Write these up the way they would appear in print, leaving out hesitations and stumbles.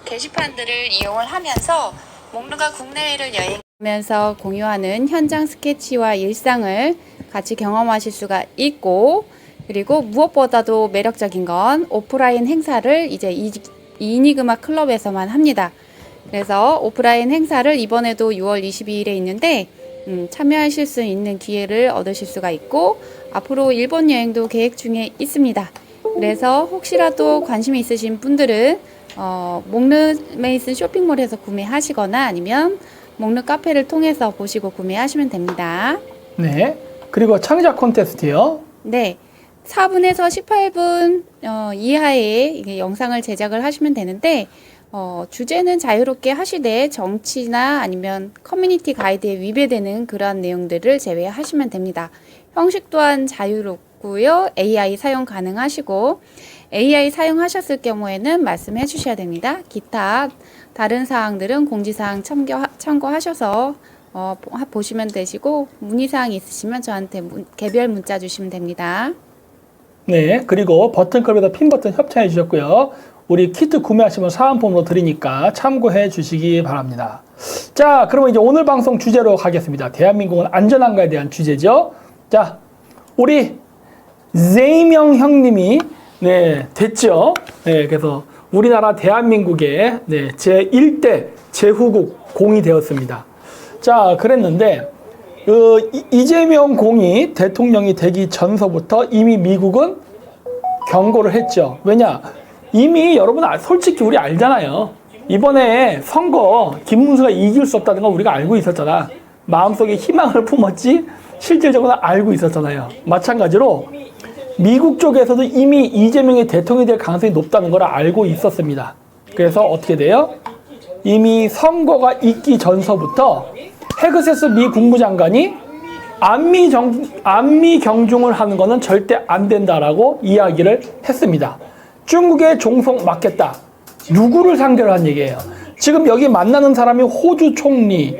게시판들을 이용을 하면서 목루가 국내외를 여행하면서 공유하는 현장 스케치와 일상을 같이 경험하실 수가 있고, 그리고 무엇보다도 매력적인 건 오프라인 행사를 이제 이니그마 클럽에서만 합니다. 그래서 오프라인 행사를 이번에도 6월 22일에 있는데 참여하실 수 있는 기회를 얻으실 수가 있고, 앞으로 일본 여행도 계획 중에 있습니다. 그래서 혹시라도 관심이 있으신 분들은 목르 메이슨 쇼핑몰에서 구매하시거나 아니면 목르 카페를 통해서 보시고 구매하시면 됩니다. 네. 그리고 창작 콘테스트요. 네. 4분에서 18분 이하의 이게 영상을 제작을 하시면 되는데, 주제는 자유롭게 하시되 정치나 아니면 커뮤니티 가이드에 위배되는 그러한 내용들을 제외하시면 됩니다. 형식 또한 자유롭고요. AI 사용 가능하시고, AI 사용하셨을 경우에는 말씀해 주셔야 됩니다. 기타 다른 사항들은 공지사항 참고하셔서 보시면 되시고, 문의사항이 있으시면 저한테 개별 문자 주시면 됩니다. 네. 그리고 버튼클럽에다 핀 버튼 협찬해 주셨고요. 우리 키트 구매하시면 사은품으로 드리니까 참고해 주시기 바랍니다. 자, 그러면 이제 오늘 방송 주제로 가겠습니다. 대한민국은 안전한가에 대한 주제죠. 자, 우리 제이명 형님이 됐죠. 네, 그래서 우리나라 대한민국의 제1대 제후국 공이 되었습니다. 자, 그랬는데 이재명 공이 대통령이 되기 전서부터 이미 미국은 경고를 했죠. 왜냐? 이미 여러분 솔직히 우리 알잖아요. 이번에 선거 김문수가 이길 수 없다는 건 우리가 알고 있었잖아. 마음속에 희망을 품었지 실질적으로 알고 있었잖아요. 마찬가지로 미국 쪽에서도 이미 이재명이 대통령이 될 가능성이 높다는 걸 알고 있었습니다. 그래서 어떻게 돼요? 이미 선거가 있기 전서부터 헤그세스 미 국무장관이 안미 경중을 하는 것은 절대 안 된다라고 이야기를 했습니다. 중국에 종속 맞겠다. 누구를 상대로 한 얘기예요? 지금 여기 만나는 사람이 호주 총리,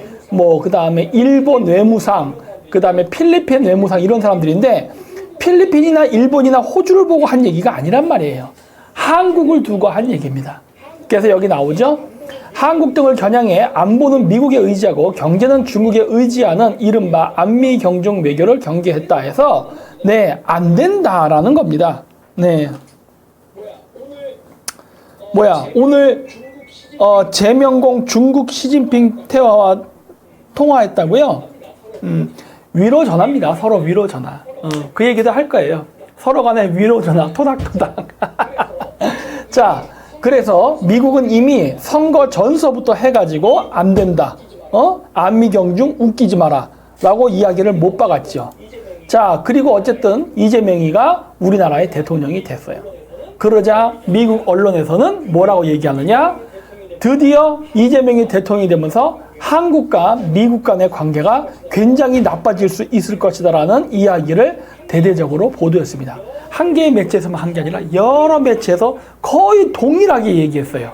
그 다음에 일본 외무상, 그 다음에 필리핀 외무상 이런 사람들인데 필리핀이나 일본이나 호주를 보고 한 얘기가 아니란 말이에요. 한국을 두고 한 얘기입니다. 그래서 여기 나오죠. 한국 등을 겨냥해 안보는 미국에 의지하고 경제는 중국에 의지하는 이른바 안미 경중 외교를 경계했다 해서 안 된다라는 겁니다. 오늘 제명공 중국 시진핑 태화와 통화했다고요? 위로 전화입니다. 서로 위로 전화. 그 얘기도 할 거예요. 서로 간에 위로 전화 토닥토닥. 자, 그래서 미국은 이미 선거 전서부터 해가지고 안 된다. 안미 경중 웃기지 마라. 라고 이야기를 못 박았죠. 자, 그리고 어쨌든 이재명이가 우리나라의 대통령이 됐어요. 그러자 미국 언론에서는 뭐라고 얘기하느냐? 드디어 이재명이 대통령이 되면서 한국과 미국 간의 관계가 굉장히 나빠질 수 있을 것이다라는 이야기를 대대적으로 보도했습니다. 한 개의 매체에서만 한 게 아니라 여러 매체에서 거의 동일하게 얘기했어요.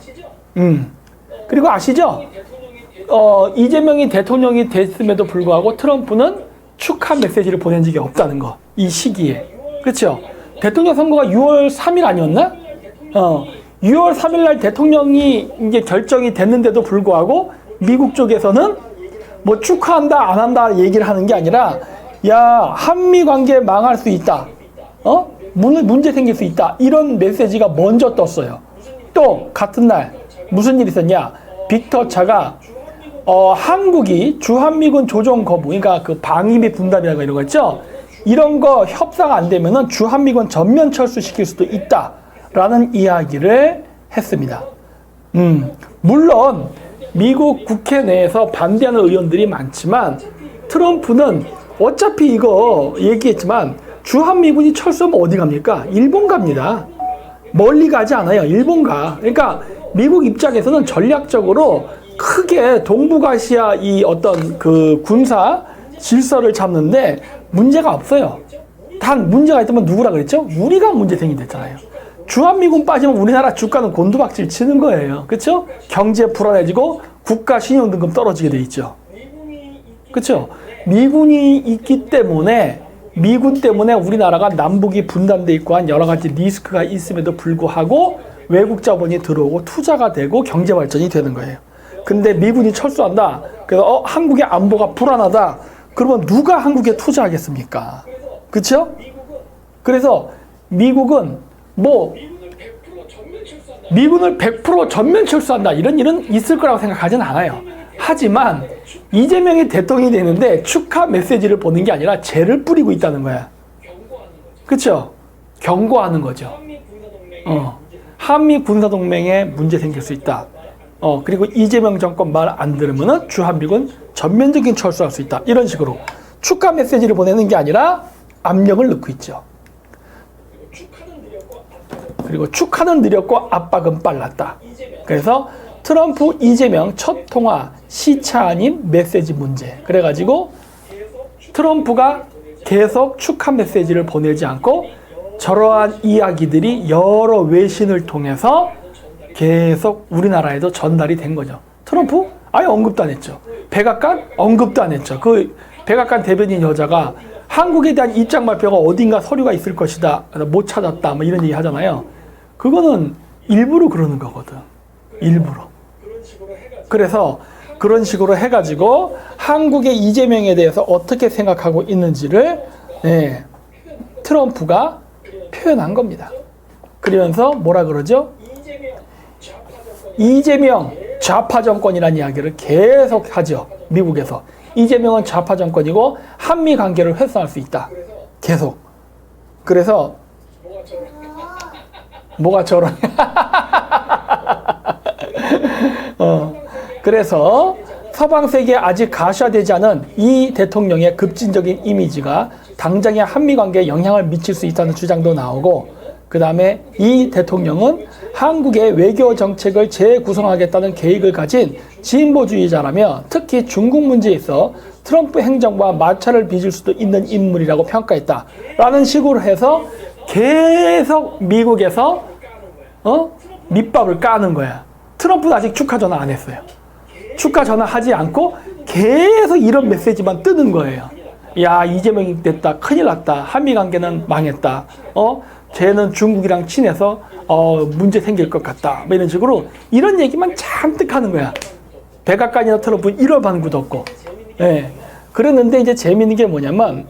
그리고 아시죠? 이재명이 대통령이 됐음에도 불구하고 트럼프는 축하 메시지를 보낸 적이 없다는 거. 이 시기에. 그렇죠? 대통령 선거가 6월 3일 아니었나? 6월 3일 날 대통령이 이제 결정이 됐는데도 불구하고 미국 쪽에서는 뭐 축하한다 안 한다 얘기를 하는 게 아니라 야, 한미 관계 망할 수 있다. 문제 생길 수 있다. 이런 메시지가 먼저 떴어요. 또 같은 날 무슨 일이 있었냐? 빅터 차가 한국이 주한미군 조정 거부, 그러니까 그 방위비 분담이라고 이런 거 있죠? 이런 거 협상 안 되면은 주한미군 전면 철수시킬 수도 있다라는 이야기를 했습니다. 물론 미국 국회 내에서 반대하는 의원들이 많지만 트럼프는 어차피 이거 얘기했지만 주한미군이 철수하면 어디 갑니까? 일본 갑니다. 멀리 가지 않아요. 일본 가. 그러니까 미국 입장에서는 전략적으로 크게 동북아시아 이 어떤 그 군사 질서를 잡는데 문제가 없어요. 단 문제가 있다면 누구라 그랬죠? 우리가 문제 생긴댔잖아요. 주한미군 빠지면 우리나라 주가는 곤두박질 치는 거예요. 그렇죠? 경제 불안해지고 국가 신용 등급 떨어지게 돼 있죠. 그렇죠? 미군이 있기 때문에 미군 때문에 우리나라가 남북이 분단돼 있고 한 여러 가지 리스크가 있음에도 불구하고 외국 자본이 들어오고 투자가 되고 경제 발전이 되는 거예요. 근데 미군이 철수한다. 그래서 한국의 안보가 불안하다. 그러면 누가 한국에 투자하겠습니까? 그렇죠? 그래서 미국은 미군을 100% 전면 철수한다. 이런 일은 있을 거라고 생각하지는 않아요. 하지만 이재명이 대통령이 되는데 축하 메시지를 보낸 게 아니라 죄를 뿌리고 있다는 거야. 그렇죠? 경고하는 거죠. 한미 군사동맹에 문제 생길 수 있다. 그리고 이재명 정권 말 안 들으면은 주한미군 전면적인 철수할 수 있다. 이런 식으로 축하 메시지를 보내는 게 아니라 압력을 넣고 있죠. 그리고 축하는 느렸고 압박은 빨랐다. 그래서 트럼프 이재명 첫 통화 시차 아닌 메시지 문제. 그래가지고 트럼프가 계속 축하 메시지를 보내지 않고 저러한 이야기들이 여러 외신을 통해서 계속 우리나라에도 전달이 된 거죠. 트럼프 아예 언급도 안 했죠. 백악관 언급도 안 했죠. 그 백악관 대변인 여자가 한국에 대한 입장 발표가 어딘가 서류가 있을 것이다. 못 찾았다. 뭐 이런 얘기 하잖아요. 그거는 일부러 그러는 거거든. 일부러. 그래서 그런 식으로 해가지고 한국의 이재명에 대해서 어떻게 생각하고 있는지를 트럼프가 표현한 겁니다. 그러면서 뭐라 그러죠? 이재명 좌파 정권이라는 이야기를 계속 하죠. 미국에서. 이재명은 좌파 정권이고 한미 관계를 훼손할 수 있다. 계속. 그래서 뭐가 저러냐. 그래서 서방 세계에 아직 가시화되지 않은 이 대통령의 급진적인 이미지가 당장의 한미 관계에 영향을 미칠 수 있다는 주장도 나오고, 그 다음에 이 대통령은 한국의 외교 정책을 재구성하겠다는 계획을 가진 진보주의자라며 특히 중국 문제에 있어 트럼프 행정과 마찰을 빚을 수도 있는 인물이라고 평가했다. 라는 식으로 해서 계속 미국에서 밑밥을 까는 거야. 트럼프는 아직 축하 전화 안 했어요. 축하 전화 하지 않고 계속 이런 메시지만 뜨는 거예요. 야, 이재명이 됐다. 큰일 났다. 한미 관계는 망했다. 쟤는 중국이랑 친해서 문제 생길 것 같다. 뭐 이런 식으로 이런 얘기만 잔뜩 하는 거야. 백악관이나 트럼프는 1월 반구도 없고. 예. 그랬는데 이제 재미있는 게 뭐냐면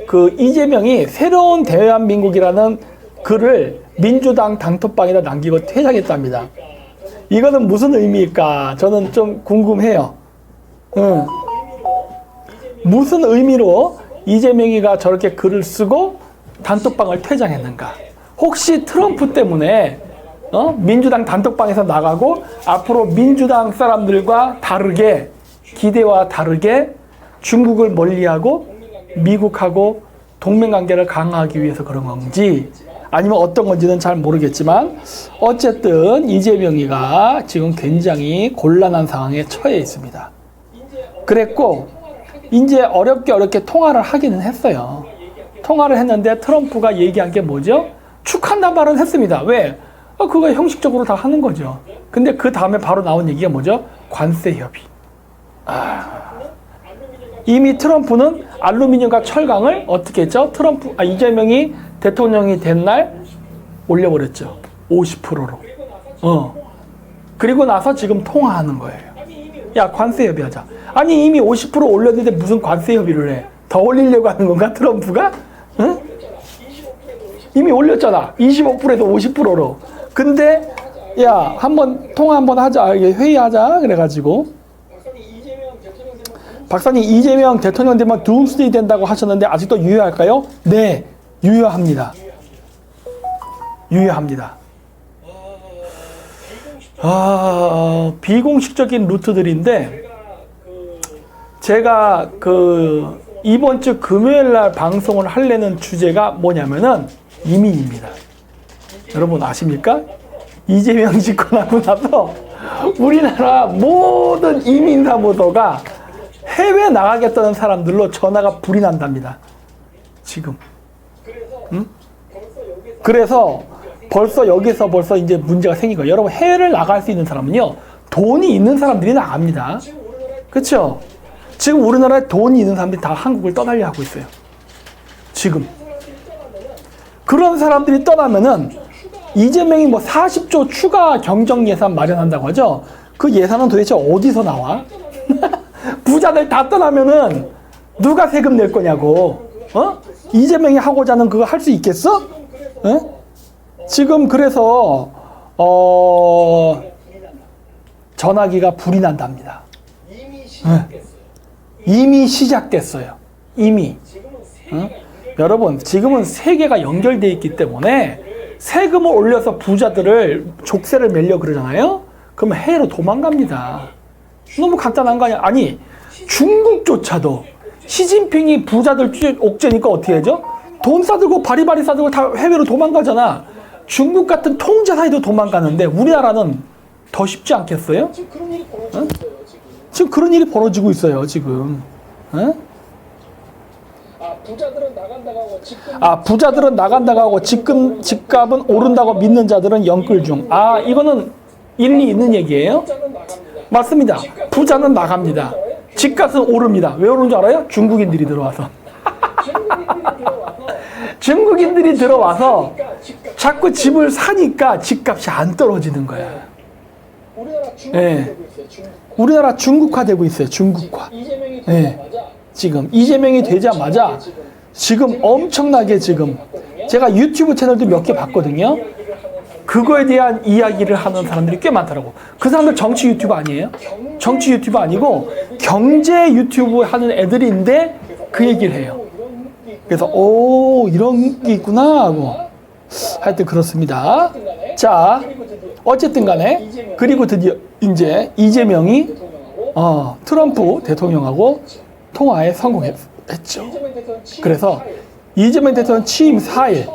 그 이재명이 새로운 대한민국이라는 글을 민주당 당토방에다 남기고 퇴장했답니다. 이거는 무슨 의미일까? 저는 좀 궁금해요. 무슨 의미로 이재명이가 저렇게 글을 쓰고 단톡방을 퇴장했는가? 혹시 트럼프 때문에 민주당 단톡방에서 나가고 앞으로 민주당 사람들과 다르게 기대와 다르게 중국을 멀리하고 미국하고 동맹관계를 강화하기 위해서 그런 건지 아니면 어떤 건지는 잘 모르겠지만 어쨌든 이재명이가 지금 굉장히 곤란한 상황에 처해 있습니다. 그랬고 이제 어렵게 통화를 하기는 했어요. 통화를 했는데 트럼프가 얘기한 게 뭐죠? 축한다 말은 했습니다. 왜? 그거 형식적으로 다 하는 거죠. 근데 그 다음에 바로 나온 얘기가 뭐죠? 관세 협의. 이미 트럼프는 알루미늄과 철강을 어떻게 했죠? 이재명이 대통령이 된 날 올려버렸죠. 50%로. 그리고 나서 지금 통화하는 거예요. 야, 관세 협의하자. 아니 이미 50% 올렸는데 무슨 관세 협의를 해? 더 올리려고 하는 건가? 트럼프가? 응? 이미 올렸잖아. 25%에서 50%로. 근데 야, 통화 한번 하자. 회의하자. 그래가지고 박사님 이재명 대통령 되면 둠스데이 된다고 하셨는데 아직도 유효할까요? 네, 유효합니다. 유효합니다. 비공식적인 루트들인데 제가 이번 주 금요일 날 방송을 하려는 주제가 뭐냐면은 이민입니다. 여러분 아십니까? 이재명 집권하고 나서 우리나라 모든 이민사무소가 해외 나가겠다는 사람들로 전화가 불이 난답니다. 지금. 그래서 벌써 이제 문제가 생긴 거예요. 여러분 해외를 나갈 수 있는 사람은요. 돈이 있는 사람들이 나갑니다. 그렇죠? 지금 우리나라에 돈이 있는 사람들이 다 한국을 떠나려 하고 있어요. 지금. 그런 사람들이 떠나면은 이재명이 뭐 40조 추가 경정 예산 마련한다고 하죠. 그 예산은 도대체 어디서 나와? 부자들 다 떠나면은 누가 세금 낼 거냐고. 이재명이 하고자 하는 그거 할 수 있겠어? 지금 그래서 전화기가 불이 난답니다. 이미 시작됐어요. 이미. 여러분, 지금은 세계가 연결되어 있기 때문에 세금을 올려서 부자들을 족쇄를 매려 그러잖아요? 그러면 해외로 도망갑니다. 너무 간단한 거 아니야? 아니, 중국조차도 시진핑이 부자들 옥죄니까 어떻게 하죠? 돈 싸들고 바리바리 싸들고 다 해외로 도망가잖아. 중국 같은 통제사에도 도망가는데 우리나라는 더 쉽지 않겠어요? 지금 그런 일이 벌어지고 있어요, 지금. 부자들은 나간다고 하고 집값은 오른다고 믿는 자들은 영끌 중. 이거는 일리 있는 얘기예요? 맞습니다. 부자는 나갑니다. 집값은 오릅니다. 왜 오르는 줄 알아요? 중국인들이 들어와서. 중국인들이 들어와서 자꾸 집을 사니까 집값이 안 떨어지는 거야. 우리나라 중국화되고 있어요. 중국화. 지금 이재명이 되자마자 지금 엄청나게 지금 제가 유튜브 채널도 몇 개 봤거든요. 그거에 대한 이야기를 하는 사람들이 꽤 많더라고. 그 사람들 정치 유튜브 아니에요? 정치 유튜브 아니고 경제 유튜브 하는 애들인데 그 얘기를 해요. 그래서 이런 게 있구나 하고 하여튼 그렇습니다. 자, 어쨌든 간에 그리고 드디어 이제 이재명이 트럼프 대통령하고 통화에 성공했죠. 그래서 이재명 대통령 취임 4일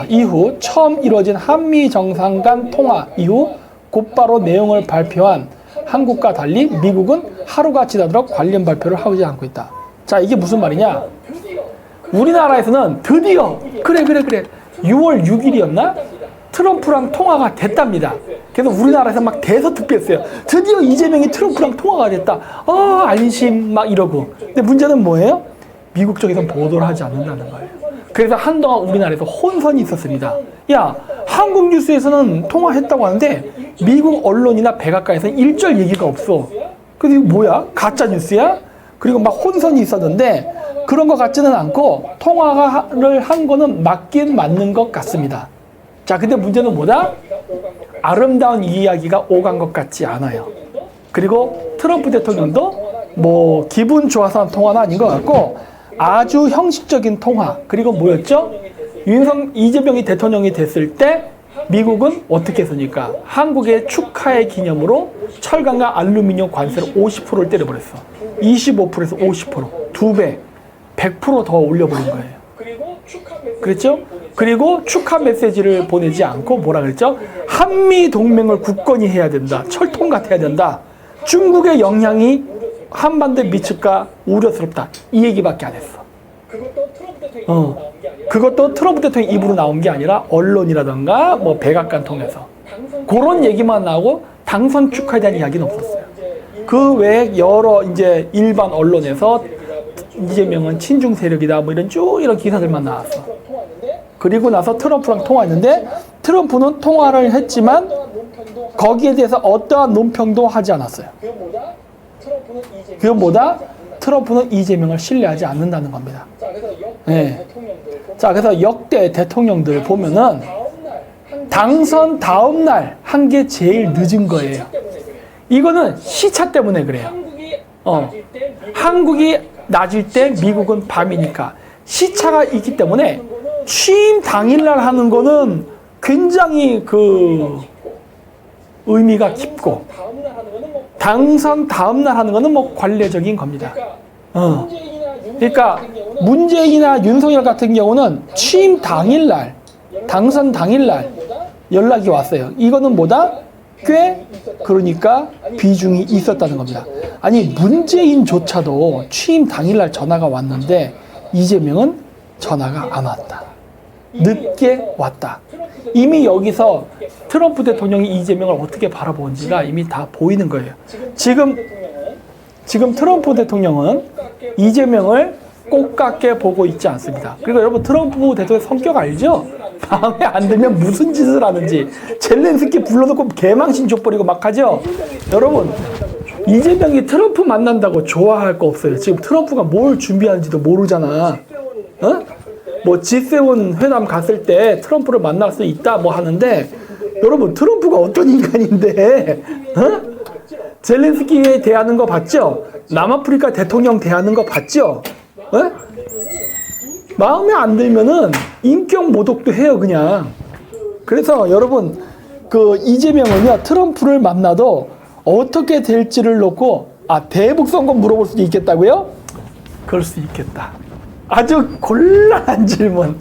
이후 처음 이루어진 한미 정상 간 통화 이후 곧바로 내용을 발표한 한국과 달리 미국은 하루가 지나도록 관련 발표를 하지 않고 있다. 자, 이게 무슨 말이냐? 우리나라에서는 드디어 그래 6월 6일이었나? 트럼프랑 통화가 됐답니다. 그래서 우리나라에서 막 대서특필했어요. 드디어 이재명이 트럼프랑 통화가 됐다. 안심 막 이러고. 근데 문제는 뭐예요? 미국 쪽에서는 보도를 하지 않는다는 거예요. 그래서 한동안 우리나라에서 혼선이 있었습니다. 야, 한국 뉴스에서는 통화했다고 하는데 미국 언론이나 백악관에서는 일절 얘기가 없어. 근데 이거 뭐야? 가짜 뉴스야? 그리고 막 혼선이 있었는데 그런 것 같지는 않고 통화를 한 거는 맞긴 맞는 것 같습니다. 자, 근데 문제는 뭐다? 아름다운 이야기가 오간 것 같지 않아요. 그리고 트럼프 대통령도 뭐 기분 좋아서 한 통화는 아닌 것 같고 아주 형식적인 통화. 그리고 뭐였죠? 이재명이 대통령이 됐을 때 미국은 어떻게 했습니까? 한국의 축하의 기념으로 철강과 알루미늄 관세를 50%를 때려버렸어. 25%에서 50%. 2배. 100% 더 올려버린 거예요. 그랬죠? 그리고 축하 메시지를 보내지 않고 뭐라 그랬죠? 한미 동맹을 굳건히 해야 된다. 철통 같아야 된다. 중국의 영향이 한반도에 미칠까 우려스럽다. 이 얘기밖에 안 했어. 그것도 트럼프 대통령 입으로 나온 게 아니라 언론이라던가 뭐 백악관 통해서 그런 얘기만 나오고 당선 축하에 대한 이야기는 없었어요. 그 외에 여러 이제 일반 언론에서 이재명은 친중 세력이다 뭐 이런 기사들만 나왔어. 그리고 나서 트럼프랑 통화했는데 트럼프는 통화를 했지만 거기에 대해서 어떠한 논평도 하지 않았어요. 그것보다 트럼프는 이재명을 신뢰하지 않는다는 겁니다. 자, 그래서 역대 대통령들 보면은 당선 다음 날 한 게 제일 늦은 거예요. 이거는 시차 때문에 그래요. 한국이 낮일 때 미국은 밤이니까 시차가 있기 때문에 취임 당일날 하는 거는 굉장히 그 의미가 깊고 당선 다음날 하는 거는 뭐 관례적인 겁니다. 그러니까 문재인이나 윤석열 같은 경우는 취임 당일날 당선 당일날 연락이 왔어요. 이거는 뭐다? 꽤 그러니까 비중이 있었다는 겁니다. 아니 문재인조차도 취임 당일날 전화가 왔는데 이재명은 전화가 안 왔다. 늦게 왔다. 이미 여기서 트럼프 대통령이 이재명을 어떻게 바라보는지가 이미 다 보이는 거예요. 지금 트럼프 대통령은 이재명을 꽃같게 보고 있지 않습니다. 그리고 여러분 트럼프 대통령 성격 알죠? 마음에 안 들면 무슨 짓을 하는지 젤렌스키 불러놓고 개망신 줘버리고 막 하죠. 여러분 이재명이 트럼프 만난다고 좋아할 거 없어요. 지금 트럼프가 뭘 준비하는지도 모르잖아. 어? 뭐 G7 회담 갔을 때 트럼프를 만날 수 있다 뭐 하는데 여러분 트럼프가 어떤 인간인데 어? 젤렌스키에 대하는 거 봤죠? 남아프리카 대통령 대하는 거 봤죠? 어? 마음에 안 들면은 인격 모독도 해요 그냥. 그래서 여러분 그 이재명은요 트럼프를 만나도 어떻게 될지를 놓고 대북 선거 물어볼 수도 있겠다고요? 그럴 수 있겠다. 아주 곤란한 질문.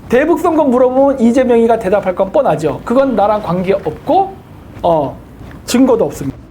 대북 선거 물어보면 이재명이가 대답할 건 뻔하죠. 그건 나랑 관계 없고 증거도 없습니다.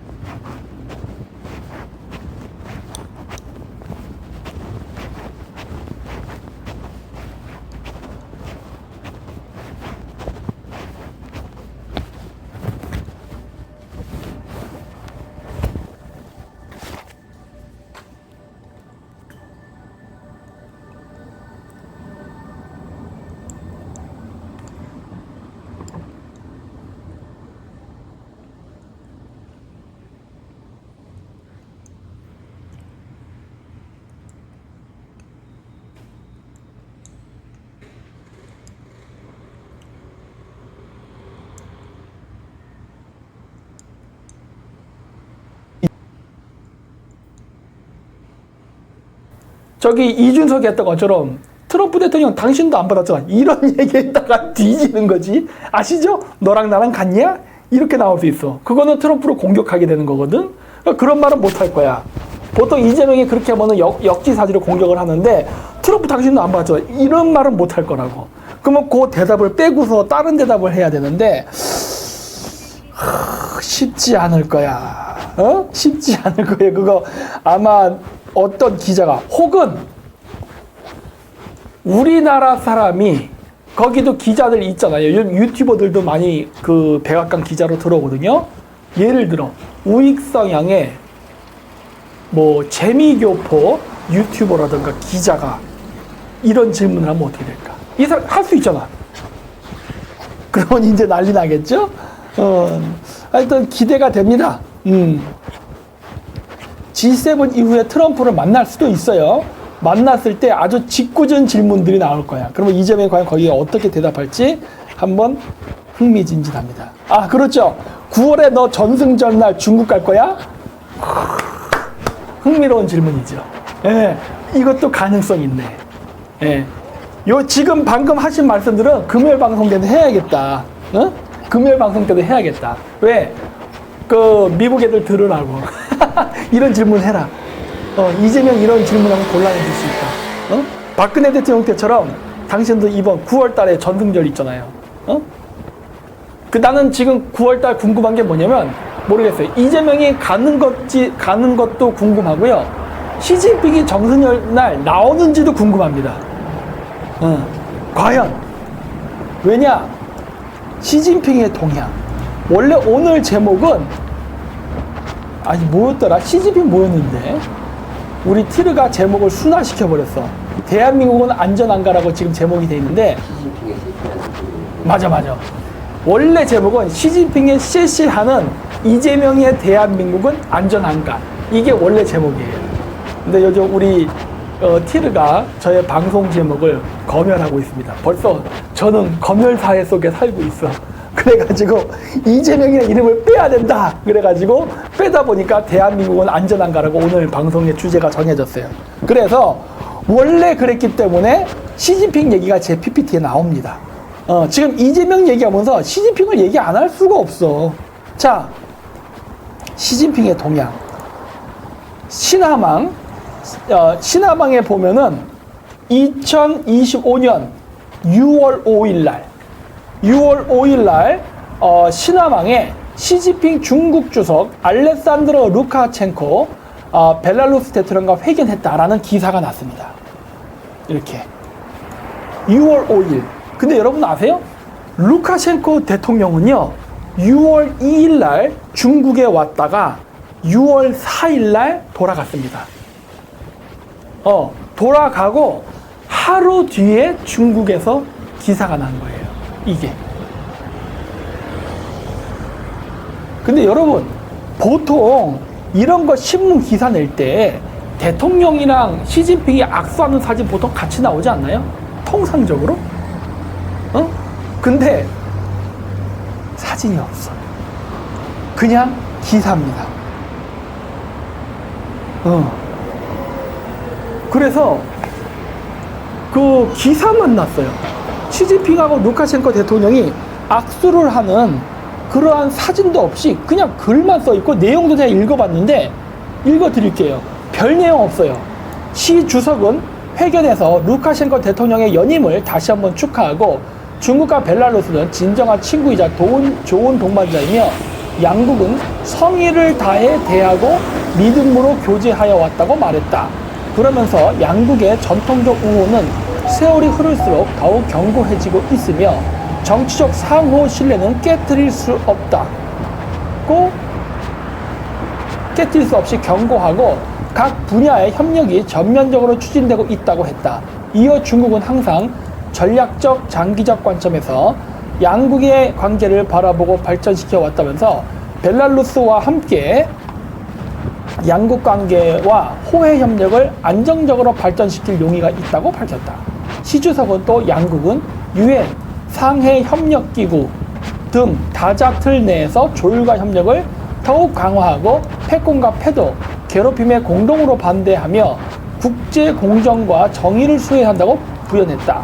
저기 이준석이 했던 것처럼 트럼프 대통령 당신도 안 받았잖아. 이런 얘기했다가 뒤지는 거지. 아시죠? 너랑 나랑 같냐? 이렇게 나올 수 있어. 그거는 트럼프를 공격하게 되는 거거든. 그런 말은 못 할 거야. 보통 이재명이 그렇게 하면은 역지사지로 공격을 하는데 트럼프 당신도 안 받았잖아. 이런 말은 못 할 거라고. 그러면 그 대답을 빼고서 다른 대답을 해야 되는데 쉽지 않을 거야. 쉽지 않을 거예요. 그거 아마 어떤 기자가 혹은 우리나라 사람이 거기도 기자들 있잖아요. 유튜버들도 많이 그 백악관 기자로 들어오거든요. 예를 들어 우익성향의 뭐 재미교포 유튜버라든가 기자가 이런 질문을 하면 어떻게 될까? 이 사람 할 수 있잖아. 그러면 이제 난리 나겠죠? 하여튼 기대가 됩니다. G7 이후에 트럼프를 만날 수도 있어요. 만났을 때 아주 짓궂은 질문들이 나올 거야. 그러면 이재명이 과연 거기에 어떻게 대답할지 한번 흥미진진합니다. 그렇죠. 9월에 너 전승절날 중국 갈 거야? 흥미로운 질문이죠. 예, 이것도 가능성 있네. 예, 요 지금 방금 하신 말씀들은 금요일 방송 때도 해야겠다. 금요일 방송 때도 해야겠다. 왜? 그 미국 애들 들으라고. 이런 질문 해라. 이재명 이런 질문하면 곤란해질 수 있다. 박근혜 대통령 때처럼 당신도 이번 9월 달에 전승절 있잖아요. 나는 지금 9월 달 궁금한 게 뭐냐면 모르겠어요. 이재명이 가는 것도 궁금하고요. 시진핑이 정승절 날 나오는지도 궁금합니다. 과연 왜냐? 시진핑의 동향. 원래 오늘 제목은 뭐였더라? 시진핑 뭐였는데? 우리 티르가 제목을 순화시켜버렸어. 대한민국은 안전한가라고 지금 제목이 돼 있는데 맞아. 원래 제목은 시진핑의 실시하는 이재명의 대한민국은 안전한가. 이게 원래 제목이에요. 근데 요즘 우리 티르가 저의 방송 제목을 검열하고 있습니다. 벌써 저는 검열 사회 속에 살고 있어. 그래가지고 이재명이라는 이름을 빼야 된다. 그래가지고 빼다 보니까 대한민국은 안전한가라고 오늘 방송의 주제가 정해졌어요. 그래서 원래 그랬기 때문에 시진핑 얘기가 제 PPT에 나옵니다. 지금 이재명 얘기하면서 시진핑을 얘기 안 할 수가 없어. 자, 시진핑의 동향. 신화망에 보면은 2025년 6월 5일 날 신화망에 시진핑 중국 주석 알렉산드로 루카첸코 벨라루스 대통령과 회견했다라는 기사가 났습니다. 이렇게 6월 5일. 근데 여러분 아세요? 루카첸코 대통령은요 6월 2일 날 중국에 왔다가 6월 4일 날 돌아갔습니다. 돌아가고 하루 뒤에 중국에서 기사가 난 거예요. 이게. 근데 여러분, 보통 이런 거 신문 기사 낼 때 대통령이랑 시진핑이 악수하는 사진 보통 같이 나오지 않나요? 통상적으로? 근데 사진이 없어. 그냥 기사입니다. 그래서 그 기사만 났어요. 시진핑하고 루카셴코 대통령이 악수를 하는 그러한 사진도 없이 그냥 글만 써 있고 내용도 제가 읽어봤는데 읽어드릴게요. 별 내용 없어요. 시 주석은 회견에서 루카셴코 대통령의 연임을 다시 한번 축하하고 중국과 벨라루스는 진정한 친구이자 좋은 동반자이며 양국은 성의를 다해 대하고 믿음으로 교제하여 왔다고 말했다. 그러면서 양국의 전통적 우호는 세월이 흐를수록 더욱 견고해지고 있으며 정치적 상호 신뢰는 깨뜨릴 수 없이 견고하고 각 분야의 협력이 전면적으로 추진되고 있다고 했다. 이어 중국은 항상 전략적 장기적 관점에서 양국의 관계를 바라보고 발전시켜 왔다면서 벨라루스와 함께 양국 관계와 호혜 협력을 안정적으로 발전시킬 용의가 있다고 밝혔다. 시 주석은 또 양국은 유엔, 상해 협력기구 등 다자 틀 내에서 조율과 협력을 더욱 강화하고 패권과 패도, 괴롭힘에 공동으로 반대하며 국제 공정과 정의를 수행한다고 부연했다.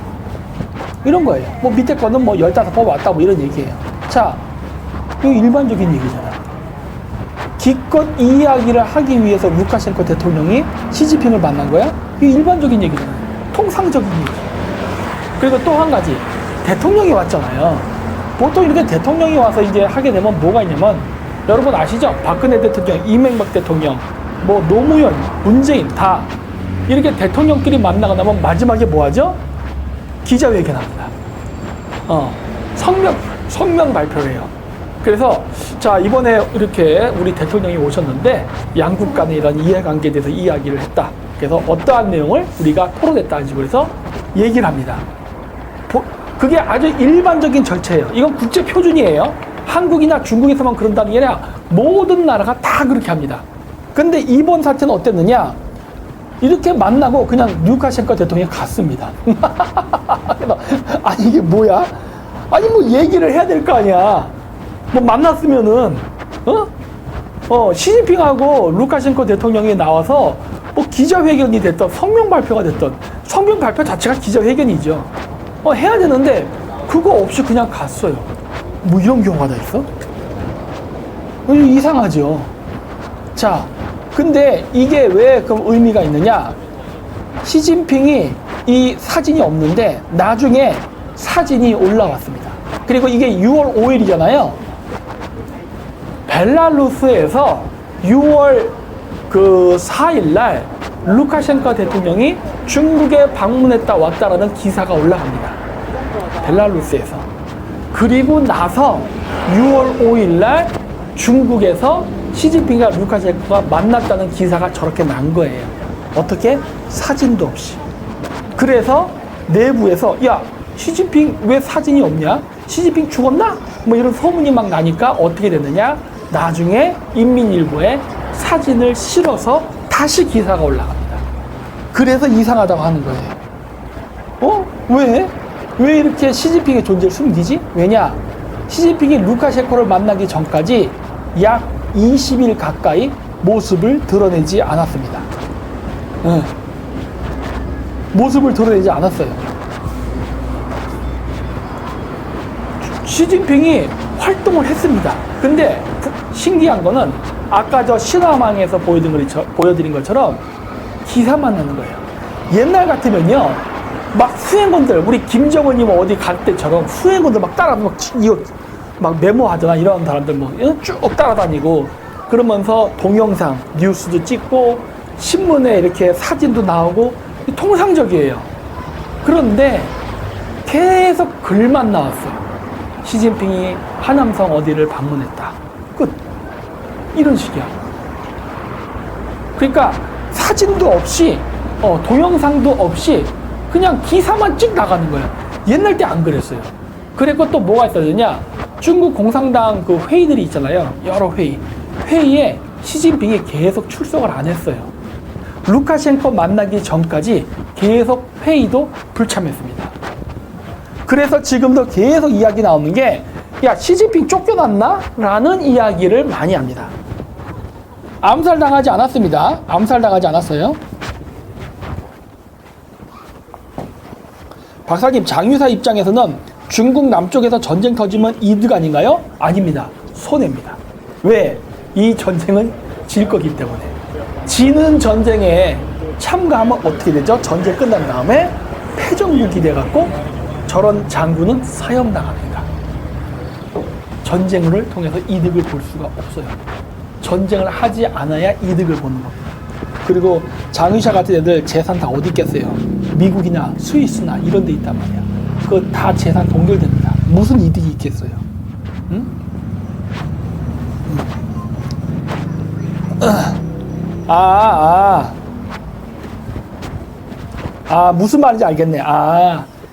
이런 거예요. 뭐 밑에 거는 뭐 15번 왔다 뭐 이런 얘기예요. 자, 이거 일반적인 얘기잖아. 기껏 이 이야기를 하기 위해서 루카셴코 대통령이 시진핑을 만난 거야? 이게 일반적인 얘기잖아. 통상적인 얘기. 그리고 또 한 가지. 대통령이 왔잖아요. 보통 이렇게 대통령이 와서 이제 하게 되면 뭐가 있냐면 여러분 아시죠? 박근혜 대통령, 이명박 대통령, 뭐 노무현, 문재인 다 이렇게 대통령끼리 만나고 나면 마지막에 뭐 하죠? 기자회견합니다. 성명 발표를 해요. 그래서 자 이번에 이렇게 우리 대통령이 오셨는데 양국 간의 이런 이해관계에 대해서 이야기를 했다. 그래서 어떠한 내용을 우리가 토론했다는 식으로 해서 얘기를 합니다. 그게 아주 일반적인 절차예요. 이건 국제 표준이에요. 한국이나 중국에서만 그런다는 게 아니라 모든 나라가 다 그렇게 합니다. 근데 이번 사태는 어땠느냐? 이렇게 만나고 그냥 루카셴코 대통령이 갔습니다. 아니 이게 뭐야? 아니 뭐 얘기를 해야 될 거 아니야. 뭐 만났으면은 시진핑하고 루카셴코 대통령이 나와서 뭐 기자회견이 됐던 성명 발표가 됐던 성명 발표 자체가 기자회견이죠. 해야 되는데 그거 없이 그냥 갔어요. 뭐 이런 경우가 다 있어? 이상하죠. 자, 근데 이게 왜 그럼 의미가 있느냐? 시진핑이 이 사진이 없는데 나중에 사진이 올라왔습니다. 그리고 이게 6월 5일이잖아요. 벨라루스에서 6월 4일 날 루카셴코 대통령이 중국에 방문했다 왔다라는 기사가 올라갑니다. 벨라루스에서. 그리고 나서 6월 5일 날 중국에서 시진핑과 루카셴코가 만났다는 기사가 저렇게 난 거예요. 어떻게? 사진도 없이. 그래서 내부에서 야 시진핑 왜 사진이 없냐? 시진핑 죽었나? 뭐 이런 소문이 막 나니까 어떻게 됐느냐? 나중에 인민일보에 사진을 실어서 다시 기사가 올라갑니다. 그래서 이상하다고 하는 거예요. 왜? 왜 이렇게 시진핑의 존재를 숨기지? 왜냐? 시진핑이 루카셴코를 만나기 전까지 약 20일 가까이 모습을 드러내지 않았습니다. 모습을 드러내지 않았어요. 시진핑이 활동을 했습니다. 근데 신기한 거는 아까 저 신화망에서 보여드린 것처럼 기사만 나는 거예요. 옛날 같으면요, 막 수행원들, 우리 김정은이 뭐 어디 갈 때처럼 수행원들 막 따라서 막 메모하잖아. 이런 사람들 뭐 쭉 따라다니고 그러면서 동영상, 뉴스도 찍고 신문에 이렇게 사진도 나오고 통상적이에요. 그런데 계속 글만 나왔어요. 시진핑이 하남성 어디를 방문했다. 끝. 이런 식이야. 그러니까 사진도 없이 동영상도 없이 그냥 기사만 찍 나가는 거야. 옛날 때 안 그랬어요. 그리고 또 뭐가 있었느냐? 중국 공산당 그 회의들이 있잖아요. 여러 회의. 회의에 시진핑이 계속 출석을 안 했어요. 루카셴코 만나기 전까지 계속 회의도 불참했습니다. 그래서 지금도 계속 이야기 나오는 게, 야, 시진핑 쫓겨났나? 라는 이야기를 많이 합니다. 암살당하지 않았습니다. 암살당하지 않았어요. 박사님, 장유사 입장에서는 중국 남쪽에서 전쟁 터지면 이득 아닌가요? 아닙니다. 손해입니다. 왜? 이 전쟁은 질 거기 때문에. 지는 전쟁에 참가하면 어떻게 되죠? 전쟁 끝난 다음에 패전국이 돼갖고 저런 장군은 사형당합니다. 전쟁을 통해서 이득을 볼 수가 없어요. 전쟁을 하지 않아야 이득을 보는 겁니다. 그리고 장유샤 같은 애들 재산 다 어디 있겠어요? 미국이나 스위스나 이런 데 있단 말이야. 그거 다 재산 동결됩니다. 무슨 이득이 있겠어요? 응? 무슨 말인지 알겠네.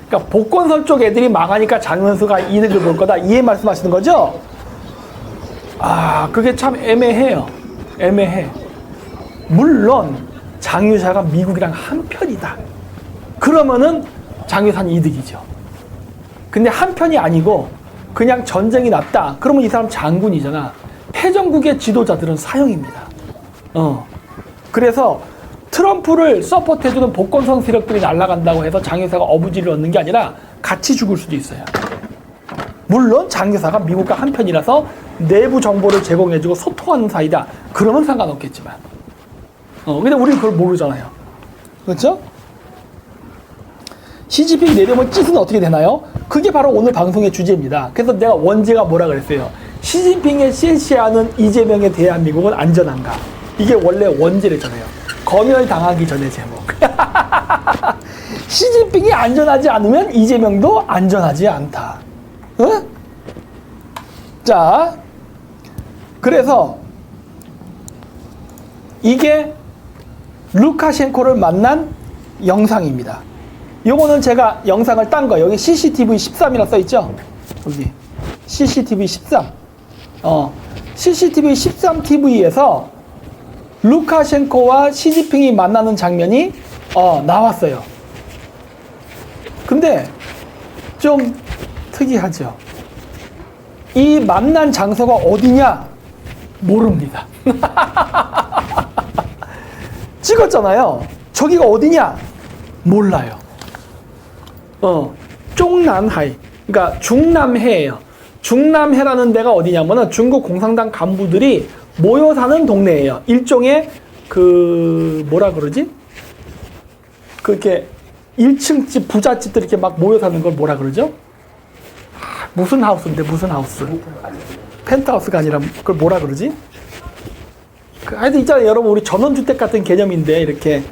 그러니까 복건설 쪽 애들이 망하니까 장현수가 이득을 볼 거다. 이해 말씀하시는 거죠? 그게 참 애매해요. 애매해. 물론 장유샤가 미국이랑 한편이다. 그러면은 장유사는 이득이죠. 근데 한편이 아니고 그냥 전쟁이 났다. 그러면 이 사람 장군이잖아. 패전국의 지도자들은 사형입니다. 그래서 트럼프를 서포트해주는 복건성 세력들이 날아간다고 해서 장유사가 어부지를 얻는 게 아니라 같이 죽을 수도 있어요. 물론 장유사가 미국과 한편이라서 내부 정보를 제공해주고 소통하는 사이다. 그러면 상관없겠지만. 근데 우리는 그걸 모르잖아요. 그렇죠? 시진핑 내려오면 찌스는 어떻게 되나요? 그게 바로 오늘 방송의 주제입니다. 그래서 내가 원제가 뭐라 그랬어요? 시진핑의 실시하는 이재명의 대한민국은 안전한가? 이게 원래 원제랬잖아요. 검열당하기 전의 제목. 시진핑이 안전하지 않으면 이재명도 안전하지 않다. 응? 자, 그래서 이게 루카셴코를 만난 영상입니다. 요거는 제가 영상을 딴 거. 여기 CCTV 13이라 써있죠? 여기 CCTV 13. CCTV 13 TV에서 루카셴코와 시진핑이 만나는 장면이 나왔어요. 근데 좀 특이하죠. 이 만난 장소가 어디냐? 모릅니다. 찍었잖아요. 저기가 어디냐? 몰라요. 중남하이. 그러니까 중남해예요. 중남해라는 데가 어디냐면은 중국 공산당 간부들이 모여 사는 동네예요. 일종의 뭐라 그러지? 그렇게 1층 집, 부잣집들 이렇게 막 모여 사는 걸 뭐라 그러죠? 무슨 하우스인데, 무슨 하우스? 펜트하우스가 아니라 그걸 뭐라 그러지? 하여튼 있잖아요. 여러분, 우리 전원주택 같은 개념인데, 이렇게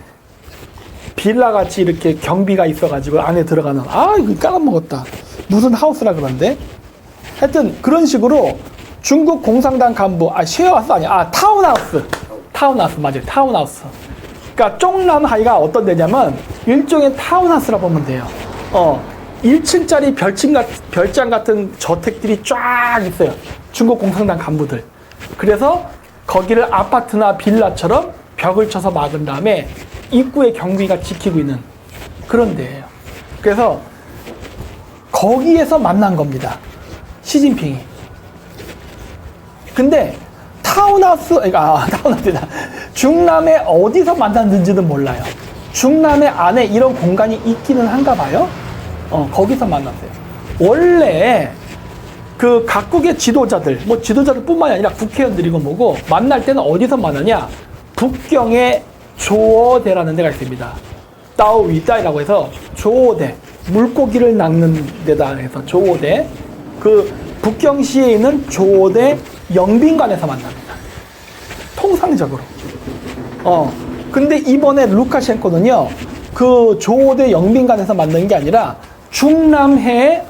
빌라같이 이렇게 경비가 있어가지고 안에 들어가는, 이거 까먹었다. 무슨 하우스라 그러는데? 하여튼 그런 식으로 중국 공산당 간부, 쉐어하우스 아니야. 타운하우스. 타운하우스, 맞아요. 타운하우스. 그러니까 쪽남하이가 어떤 데냐면 일종의 타운하우스라 보면 돼요. 1층짜리 별장 같은 저택들이 쫙 있어요. 중국 공산당 간부들. 그래서 거기를 아파트나 빌라처럼 벽을 쳐서 막은 다음에 입구에 경비가 지키고 있는 그런 데예요. 그래서 거기에서 만난 겁니다. 시진핑이. 근데 타운하우스다. 중남에 어디서 만났는지는 몰라요. 중남의 안에 이런 공간이 있기는 한가 봐요. 거기서 만났어요. 원래 그 각국의 지도자들, 지도자들뿐만이 아니라 국회의원들이고 뭐고 만날 때는 어디서 만나냐? 북경의 조어대라는 데가 있습니다. 따오위따이라고 해서 조어대, 물고기를 낚는 데다 해서 조어대. 그 북경시에 있는 조어대 영빈관에서 만납니다. 통상적으로. 근데 이번에 루카셴코는요, 그 조어대 영빈관에서 만난 게 아니라 중남해의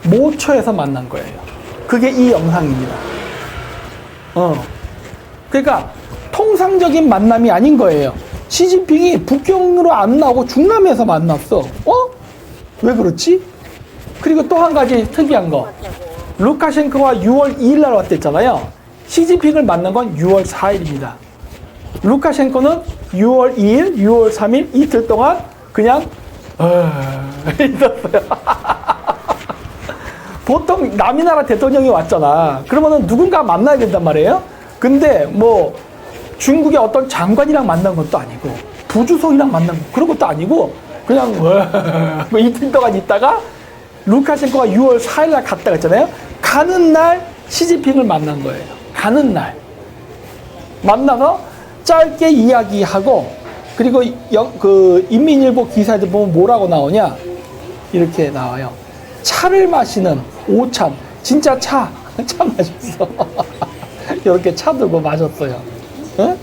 모처에서 만난 거예요. 그게 이 영상입니다. 그러니까 통상적인 만남이 아닌 거예요. 시진핑이 북경으로 안 나오고 중남에서 만났어. 왜 그렇지? 그리고 또 한 가지 특이한 거. 루카셴코가 6월 2일 날 왔댔잖아요. 시진핑을 만난 건 6월 4일입니다. 루카셴코는 6월 2일, 6월 3일 이틀 동안 그냥 있었어요. 보통 남이 나라 대통령이 왔잖아. 그러면은 누군가 만나야 된단 말이에요. 근데 뭐 중국의 어떤 장관이랑 만난 것도 아니고 부주석이랑 만난 거 그런 것도 아니고 그냥 뭐 이틀 동안 있다가 루카셴코가 6월 4일 날 갔다 갔잖아요. 가는 날 시진핑을 만난 거예요. 가는 날 만나서 짧게 이야기하고 그리고 그 인민일보 기사에도 보면 뭐라고 나오냐 이렇게 나와요. 차를 마시는 오찬 진짜 차 마셨어. 이렇게 차 들고 마셨어요. 응?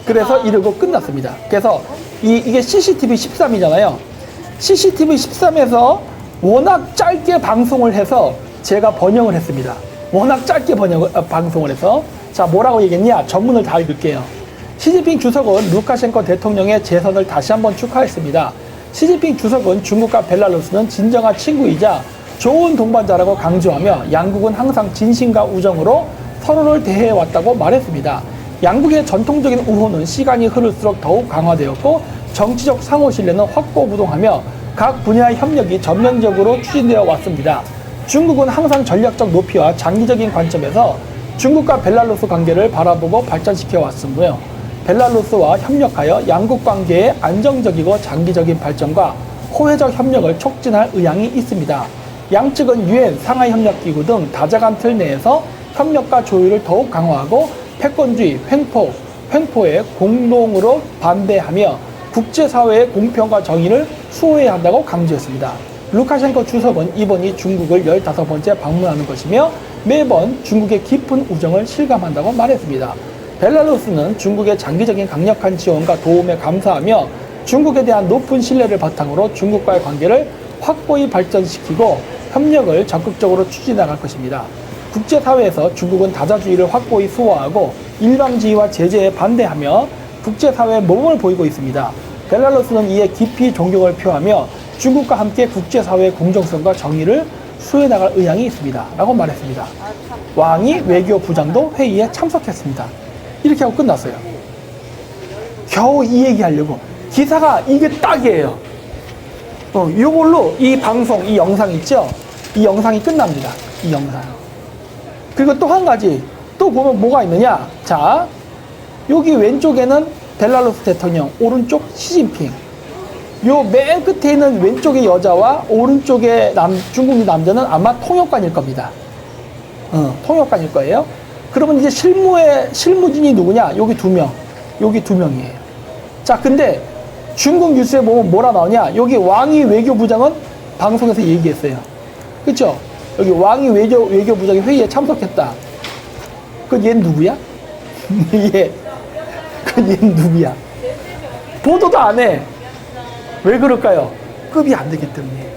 그래서 이러고 끝났습니다. 그래서 이게 CCTV 13이잖아요. CCTV 13에서 워낙 짧게 방송을 해서 제가 번역을 했습니다. 워낙 짧게 방송을 해서 자 뭐라고 얘기했냐 전문을 다 읽을게요. 시진핑 주석은 루카셴코 대통령의 재선을 다시 한번 축하했습니다. 시진핑 주석은 중국과 벨라루스는 진정한 친구이자 좋은 동반자라고 강조하며 양국은 항상 진심과 우정으로 서로를 대해왔다고 말했습니다. 양국의 전통적인 우호는 시간이 흐를수록 더욱 강화되었고 정치적 상호 신뢰는 확고부동하며 각 분야의 협력이 전면적으로 추진되어 왔습니다. 중국은 항상 전략적 높이와 장기적인 관점에서 중국과 벨라루스 관계를 바라보고 발전시켜 왔으며 벨라루스와 협력하여 양국 관계의 안정적이고 장기적인 발전과 호혜적 협력을 촉진할 의향이 있습니다. 양측은 유엔, 상하이협력기구 등 다자간 틀 내에서 협력과 조율을 더욱 강화하고 패권주의, 횡포에 공동으로 반대하며 국제사회의 공평과 정의를 수호해야 한다고 강조했습니다. 루카셴코 주석은 이번이 중국을 15번째 방문하는 것이며 매번 중국의 깊은 우정을 실감한다고 말했습니다. 벨라루스는 중국의 장기적인 강력한 지원과 도움에 감사하며 중국에 대한 높은 신뢰를 바탕으로 중국과의 관계를 확고히 발전시키고 협력을 적극적으로 추진해나갈 것입니다. 국제사회에서 중국은 다자주의를 확고히 수호하고 일방주의와 제재에 반대하며 국제사회에 모범을 보이고 있습니다. 벨라루스는 이에 깊이 존경을 표하며 중국과 함께 국제사회의 공정성과 정의를 수호해나갈 의향이 있습니다. 라고 말했습니다. 왕이 외교부장도 회의에 참석했습니다. 이렇게 하고 끝났어요. 겨우 이 얘기하려고. 기사가 이게 딱이에요. 이걸로 이 방송, 이 영상 있죠? 이 영상이 끝납니다. 이 영상. 그리고 또 한 가지, 또 보면 뭐가 있느냐? 자, 여기 왼쪽에는 벨라루스 대통령, 오른쪽 시진핑. 요 맨 끝에 있는 왼쪽의 여자와 오른쪽의 중국 남자는 아마 통역관일 겁니다. 통역관일 거예요. 그러면 이제 실무진이 누구냐? 여기 두 명이에요. 자, 근데 중국 뉴스에 보면 뭐라 나오냐? 여기 왕이 외교부장은 방송에서 얘기했어요. 그쵸? 여기 왕이 외교부장이 회의에 참석했다. 그건 얘는 누구야? 그건 얘는 누구야? 보도도 안 해. 왜 그럴까요? 급이 안 되기 때문에.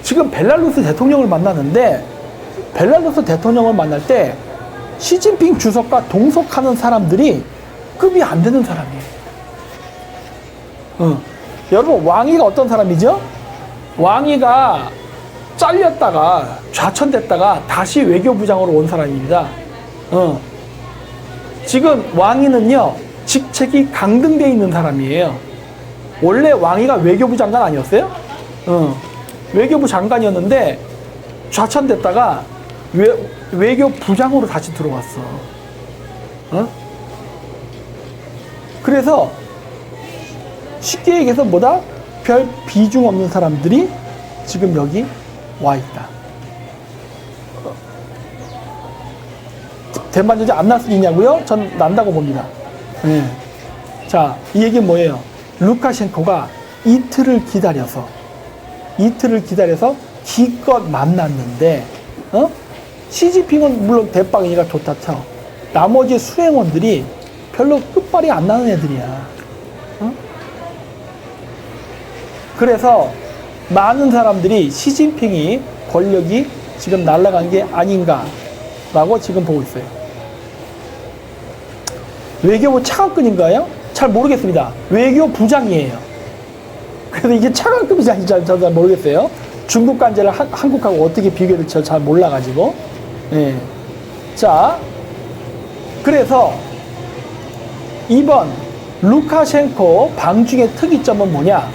지금 벨라루스 대통령을 만나는데 벨라루스 대통령을 만날 때 시진핑 주석과 동석하는 사람들이 급이 안 되는 사람이에요. 여러분 왕이가 어떤 사람이죠? 왕이가 잘렸다가 좌천됐다가 다시 외교부장으로 온 사람입니다. 지금 왕이는요 직책이 강등되어 있는 사람이에요. 원래 왕이가 외교부 장관 아니었어요? 외교부 장관이었는데 좌천됐다가 외교부장으로 다시 들어왔어. 그래서 쉽게 얘기해서 뭐다? 별 비중 없는 사람들이 지금 여기 와 있다. 대만 전쟁 안 날 수 있냐고요? 전 난다고 봅니다. 네. 자, 이 얘기는 뭐예요? 루카셴코가 이틀을 기다려서 기껏 만났는데 시진핑은 물론 대빵이니까 좋다 쳐. 나머지 수행원들이 별로 끝발이 안 나는 애들이야. 그래서 많은 사람들이 시진핑이 권력이 지금 날아간 게 아닌가라고 지금 보고 있어요. 외교부 차관급인가요? 잘 모르겠습니다. 외교부장이에요. 그래서 이게 차관급인지 잘 모르겠어요. 중국 관제를 한국하고 어떻게 비교를 잘 몰라가지고. 예. 자, 그래서 이번 루카셴코 방중의 특이점은 뭐냐?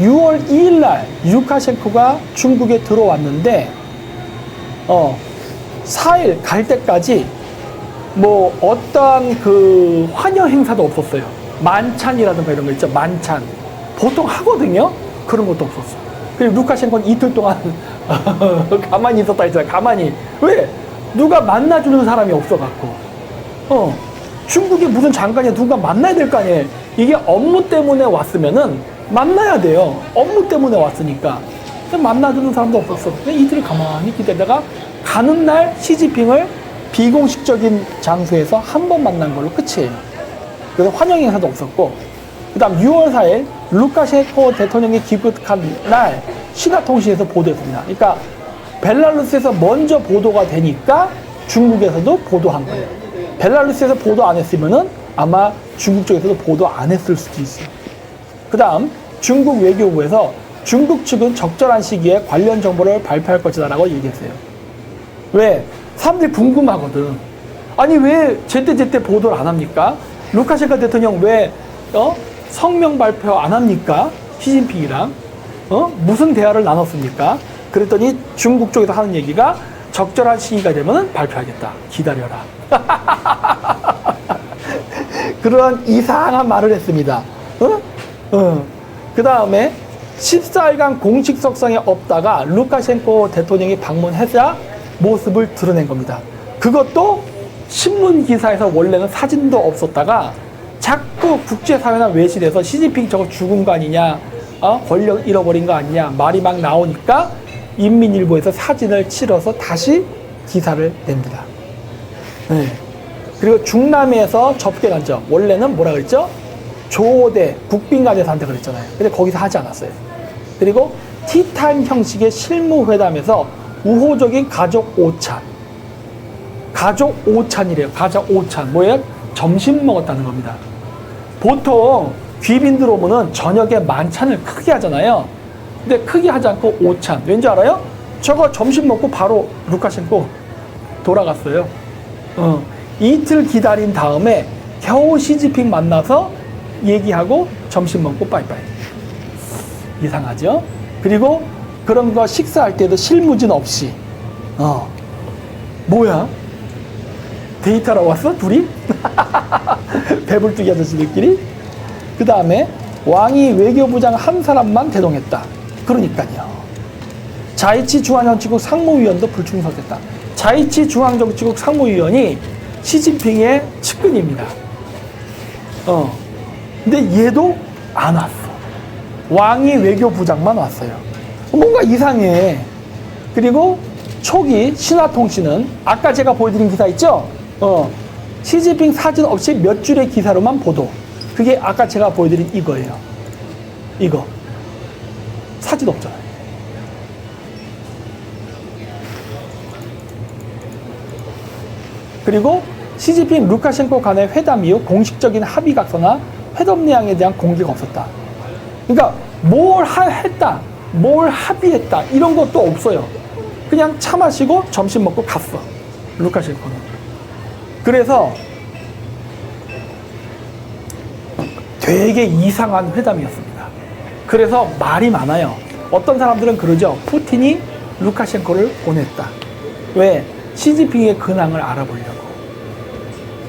6월 2일 날 루카셴코가 중국에 들어왔는데 4일 갈 때까지 뭐 어떠한 그 환영 행사도 없었어요. 만찬이라든가 이런 거 있죠. 만찬. 보통 하거든요. 그런 것도 없었어. 그리고 루카셴코는 이틀 동안 가만히 있었다 했잖아요. 가만히. 왜? 누가 만나주는 사람이 없어갖고. 중국에 무슨 장관이야. 누가 만나야 될 거 아니에요. 이게 업무 때문에 왔으면은 만나야 돼요. 업무 때문에 왔으니까. 만나주는 사람도 없었어. 그냥 이틀을 가만히 기다리다가 가는 날 시진핑을 비공식적인 장소에서 한 번 만난 걸로 끝이에요. 그래서 환영 행사도 없었고, 그 다음 6월 4일 루카셴코 대통령이 귀국한 날 신화통신에서 보도했습니다. 그러니까 벨라루스에서 먼저 보도가 되니까 중국에서도 보도한 거예요. 벨라루스에서 보도 안 했으면은 아마 중국 쪽에서도 보도 안 했을 수도 있어요. 그 다음 중국 외교부에서 중국 측은 적절한 시기에 관련 정보를 발표할 것이다 라고 얘기했어요. 왜? 사람들이 궁금하거든. 아니 왜 제때 보도를 안 합니까? 루카셴코 대통령 왜 성명 발표 안 합니까? 시진핑이랑 무슨 대화를 나눴습니까? 그랬더니 중국 쪽에서 하는 얘기가 적절한 시기가 되면 발표하겠다. 기다려라. 그런 이상한 말을 했습니다. 그 다음에 14일간 공식 석상에 없다가 루카셴코 대통령이 방문해서 모습을 드러낸 겁니다. 그것도 신문 기사에서 원래는 사진도 없었다가 자꾸 국제사회나 외신에서 시진핑 저거 죽은 거 아니냐, 권력 잃어버린 거 아니냐 말이 막 나오니까 인민일보에서 사진을 치러서 다시 기사를 냅니다. 네. 그리고 중남미에서 접견한적 원래는 뭐라 그랬죠? 조대 국빈관에서 한다 그랬잖아요. 근데 거기서 하지 않았어요. 그리고 티타임 형식의 실무회담에서 우호적인 가족 오찬. 가족 오찬이래요. 가족 오찬. 뭐예요? 점심 먹었다는 겁니다. 보통 귀빈들 오면은 저녁에 만찬을 크게 하잖아요. 근데 크게 하지 않고 오찬. 왠지 알아요? 저거 점심 먹고 바로 루카셴코 돌아갔어요. 이틀 기다린 다음에 겨우 시진핑 만나서 얘기하고 점심 먹고 빠이빠이. 이상하죠? 그리고 그런 거 식사할 때도 실무진 없이 뭐야? 데이트하러 왔어? 둘이? 배불뚝이 아저씨들끼리? 그 다음에 왕이 외교부장 한 사람만 대동했다. 그러니까요. 자이치 중앙정치국 상무위원도 불충석했다. 자이치 중앙정치국 상무위원이 시진핑의 측근입니다. 근데 얘도 안 왔어. 왕이 외교부장만 왔어요. 뭔가 이상해. 그리고 초기 신화통신은 아까 제가 보여드린 기사 있죠? 시진핑 사진 없이 몇 줄의 기사로만 보도. 그게 아까 제가 보여드린 이거예요. 이거. 사진 없잖아요. 그리고 시진핑 루카셴코 간의 회담 이후 공식적인 합의각서나 회담 내용에 대한 공개가 없었다. 그러니까 뭘 했다, 뭘 합의했다 이런 것도 없어요. 그냥 차 마시고 점심 먹고 갔어. 루카셴코는. 그래서 되게 이상한 회담이었습니다. 그래서 말이 많아요. 어떤 사람들은 그러죠. 푸틴이 루카셴코를 보냈다. 왜? 시진핑의 근황을 알아보려고.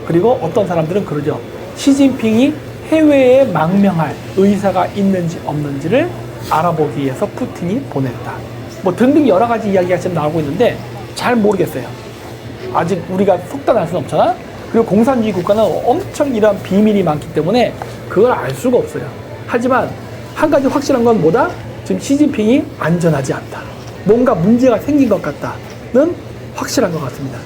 그리고 어떤 사람들은 그러죠. 시진핑이 해외에 망명할 의사가 있는지 없는지를 알아보기 위해서 푸틴이 보냈다. 뭐 등등 여러 가지 이야기가 지금 나오고 있는데 잘 모르겠어요. 아직 우리가 속단할 수는 없잖아. 그리고 공산주의 국가는 엄청 이런 비밀이 많기 때문에 그걸 알 수가 없어요. 하지만 한 가지 확실한 건 뭐다? 지금 시진핑이 안전하지 않다. 뭔가 문제가 생긴 것 같다는 확실한 것 같습니다.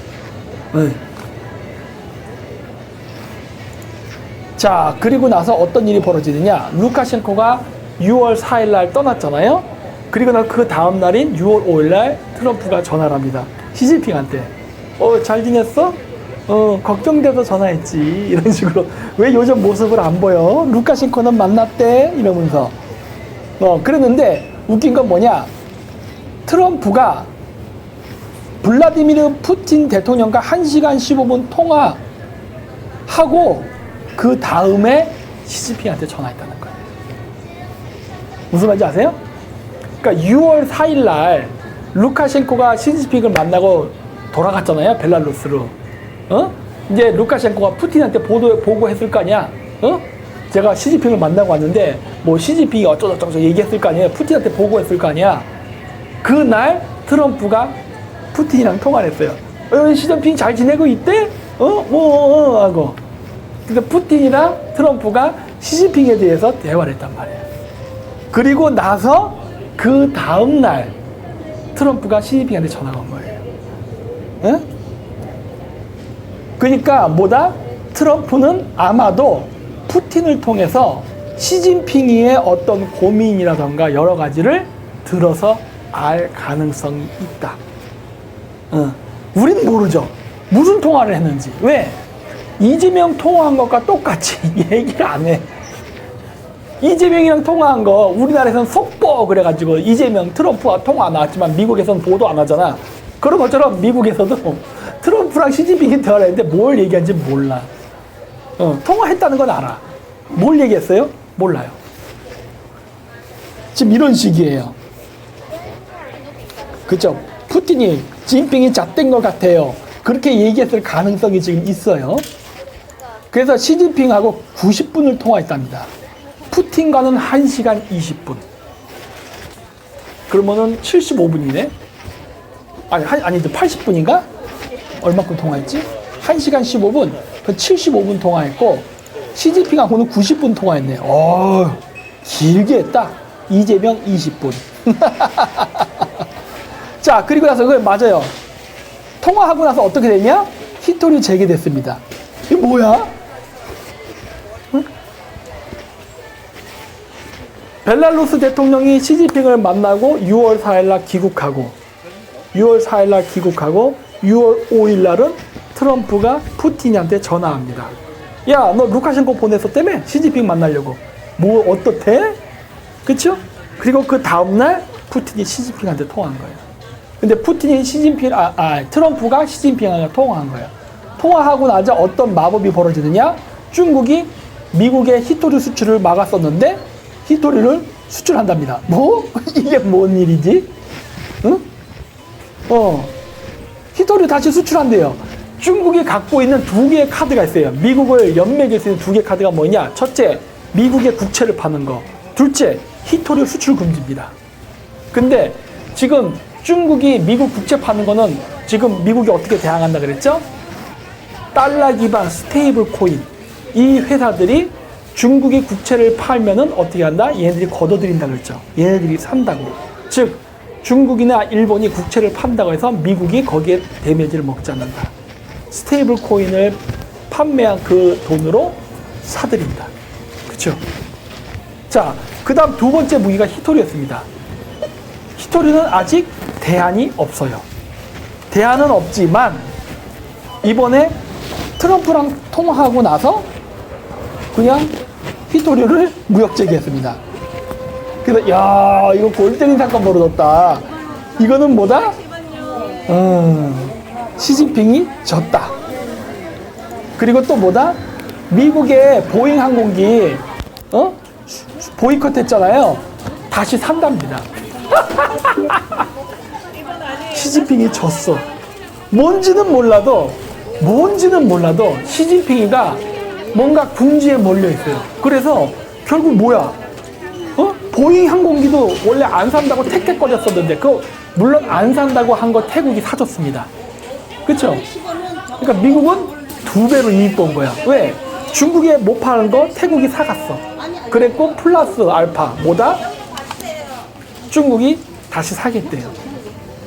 자, 그리고 나서 어떤 일이 벌어지느냐. 루카셴코가 6월 4일 날 떠났잖아요. 그리고 나서 그 다음 날인 6월 5일 날 트럼프가 전화를 합니다. 시진핑한테. 잘 지냈어? 걱정돼서 전화했지. 이런 식으로. 왜 요즘 모습을 안 보여? 루카셴코는 만났대? 이러면서. 그랬는데, 웃긴 건 뭐냐? 트럼프가 블라디미르 푸틴 대통령과 1시간 15분 통화하고, 그 다음에 시진핑한테 전화했다는 거예요. 무슨 말인지 아세요? 그러니까 6월 4일 날, 루카셴코가 시진핑을 만나고 돌아갔잖아요. 벨라루스로. 이제 루카셴코가 푸틴한테 보고했을 거 아니야. 제가 시진핑을 만나고 왔는데 뭐 시진핑이 어쩌고저쩌고 얘기했을 거 아니에요. 푸틴한테 보고했을 거 아니야. 그날 트럼프가 푸틴이랑 통화를 했어요. 시진핑 잘 지내고 있대? 하고. 그래서 푸틴이랑 트럼프가 시진핑에 대해서 대화를 했단 말이에요. 그리고 나서 그 다음날 트럼프가 시진핑한테 전화가 온 거예요. 그러니까 뭐다? 트럼프는 아마도 푸틴을 통해서 시진핑의 어떤 고민이라던가 여러 가지를 들어서 알 가능성이 있다. 우린 모르죠. 무슨 통화를 했는지. 왜? 이재명 통화한 것과 똑같이 얘기를 안 해. 이재명이랑 통화한 거 우리나라에서는 속보 그래가지고 이재명 트럼프와 통화 나왔지만 미국에서는 보도 안 하잖아. 그런 것처럼 미국에서도 트럼프랑 시진핑이 대화를 했는데 뭘 얘기한지 몰라. 통화했다는 건 알아. 뭘 얘기했어요? 몰라요. 지금 이런 식이에요. 그쵸? 푸틴이 진핑이 잣된 것 같아요. 그렇게 얘기했을 가능성이 지금 있어요. 그래서 시진핑하고 90분을 통화했답니다. 푸틴과는 1시간 20분. 그러면은 75분이네? 아니, 80분인가? 얼마큼 통화했지? 1시간 15분, 그 75분 통화했고, 시진핑하고는 90분 통화했네. 길게 했다. 이재명 20분. 자, 그리고 나서, 맞아요. 통화하고 나서 어떻게 됐냐? 히토리 재개됐습니다. 이게 뭐야? 벨라루스 대통령이 시진핑을 만나고 6월 4일날 귀국하고 6월 5일날은 트럼프가 푸틴한테 전화합니다. 야, 너 루카셴코 보냈었다며? 시진핑 만나려고. 뭐 어떻대? 그쵸? 그리고 그 다음날 푸틴이 시진핑한테 통화한 거예요. 근데 트럼프가 시진핑하고 통화한 거예요. 통화하고 나서 어떤 마법이 벌어지느냐? 중국이 미국의 히토리 수출을 막았었는데 히토리를 수출한답니다. 뭐? 이게 뭔 일이지? 응? 히토리 다시 수출한대요. 중국이 갖고 있는 2개의 카드가 있어요. 미국을 연맥일 수 있는 2개의 카드가 뭐냐? 첫째, 미국의 국채를 파는 거. 둘째, 히토리 수출 금지입니다. 근데 지금 중국이 미국 국채 파는 거는 지금 미국이 어떻게 대항한다 그랬죠? 달러 기반 스테이블 코인. 이 회사들이 중국이 국채를 팔면은 어떻게 한다? 얘네들이 걷어들인다 그랬죠. 얘네들이 산다고. 즉, 중국이나 일본이 국채를 판다고 해서 미국이 거기에 데미지를 먹지 않는다. 스테이블 코인을 판매한 그 돈으로 사들인다. 그쵸? 자, 그 다음 두 번째 무기가 히토리였습니다. 히토리는 아직 대안이 없어요. 대안은 없지만, 이번에 트럼프랑 통화하고 나서 그냥 히토리를 무역 제기했습니다. 그래서 야, 이거 골 때린 사건 벌어졌다. 이거는 뭐다? 시진핑이 졌다. 그리고 또 뭐다? 미국의 보잉 항공기 보이콧 했잖아요. 다시 산답니다. 시진핑이 졌어. 뭔지는 몰라도 시진핑이가 뭔가 궁지에 몰려 있어요. 그래서 결국 뭐야? 보잉 항공기도 원래 안 산다고 택택거렸었는데 물론 안 산다고 한 거 태국이 사줬습니다. 그쵸? 그러니까 미국은 2배로 이익 본 거야. 왜? 중국에 못 파는 거 태국이 사갔어. 그랬고 플러스 알파 뭐다? 중국이 다시 사겠대요.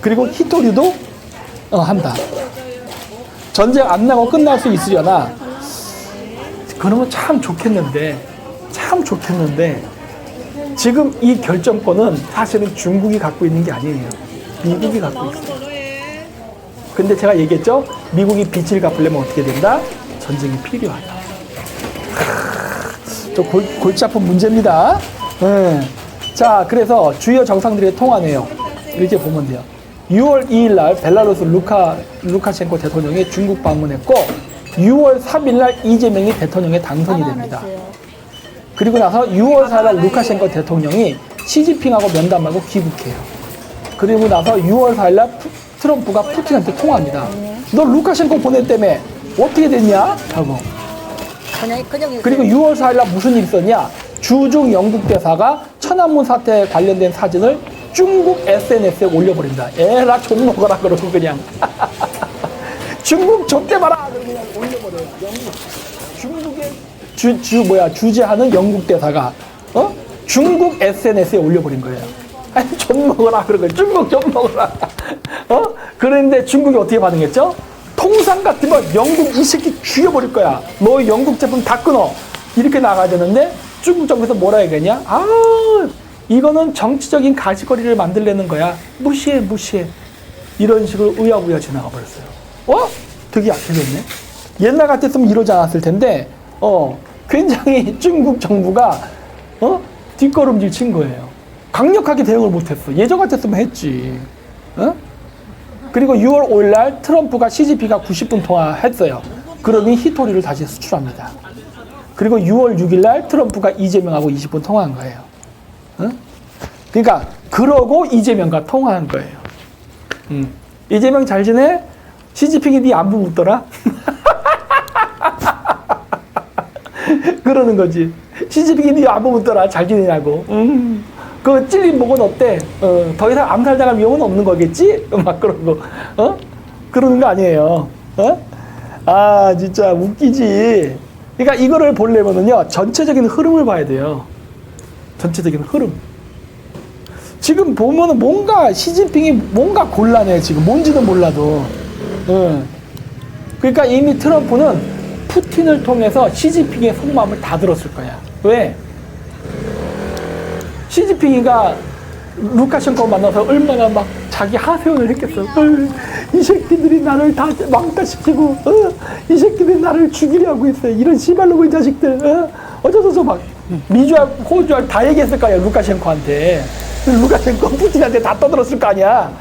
그리고 히토리도 한다. 전쟁 안 나고 끝날 수 있으려나? 그러면 참 좋겠는데 지금 이 결정권은 사실은 중국이 갖고 있는 게 아니에요. 미국이 갖고 있어요. 근데 제가 얘기했죠? 미국이 빚을 갚으려면 어떻게 된다? 전쟁이 필요하다. 또 골치 아픈 문제입니다. 자, 그래서 주요 정상들의 통화네요. 이렇게 보면 돼요. 6월 2일 날 벨라루스 루카셴코 대통령이 중국 방문했고 6월 3일 날 이재명이 대통령에 당선이 됩니다. 그리고 나서 6월 4일 날 루카셴코 대통령이 시진핑하고 면담하고 귀국해요. 그리고 나서 6월 4일 날 트럼프가 푸틴한테 통화합니다. 너 루카셴코 보냈다며 어떻게 됐냐? 하고. 그리고 6월 4일 날 무슨 일이 있었냐? 주중 영국 대사가 천안문 사태에 관련된 사진을 중국 SNS에 올려버린다. 에라 좀 먹어라 그러고 그냥. 중국 좆대 봐라 그러고 그냥 올려버려요. 중국의 주재하는 영국 대사가 중국 SNS에 올려버린 거예요. 아니 좀 먹어라 그러고 중국 좀 먹어라. 그런데 중국이 어떻게 반응했죠? 통상 같으면 영국 이 새끼 죽여버릴 거야. 너 영국 제품 다 끊어. 이렇게 나가야 되는데 중국 정부에서 뭐라 해야겠냐? 이거는 정치적인 가시거리를 만들려는 거야. 무시해. 이런 식으로 의아부야 지나가 버렸어요. 되게 약해졌네. 옛날 같았으면 이러지 않았을 텐데 굉장히 중국 정부가 뒷걸음질 친 거예요. 강력하게 대응을 못했어. 예전 같았으면 했지. 그리고 6월 5일 날 트럼프가 시진핑과 90분 통화했어요. 그러니 히토리를 다시 수출합니다. 그리고 6월 6일 날 트럼프가 이재명하고 20분 통화한 거예요. 그러니까 그러고 이재명과 통화한 거예요. 이재명 잘 지내? 시진핑이 네 안부 묻더라? 그러는 거지. 시진핑이 네 안부 묻더라. 잘 지내냐고. 그 찔린 목은 어때? 더 이상 암살당할 위험은 없는 거겠지? 막 그러고, 그러는 거 아니에요. 진짜 웃기지. 그러니까 이거를 보려면은요, 전체적인 흐름을 봐야 돼요. 전체적인 흐름. 지금 보면은 뭔가 시진핑이 뭔가 곤란해, 지금. 뭔지는 몰라도. 그러니까 이미 트럼프는 푸틴을 통해서 시진핑의 속마음을 다 들었을 거야. 왜? 시진핑이가 루카셴코 만나서 얼마나 막 자기 하소연을 했겠어. 이 새끼들이 나를 다 왕따시키고, 이 새끼들이 나를 죽이려고 했어요. 이런 씨발로그 자식들, 어쩌저쩌 막 미주알, 호주알 다 얘기했을 거 아니야, 루카셴코한테. 루카셴코 푸틴한테 다 떠들었을 거 아니야.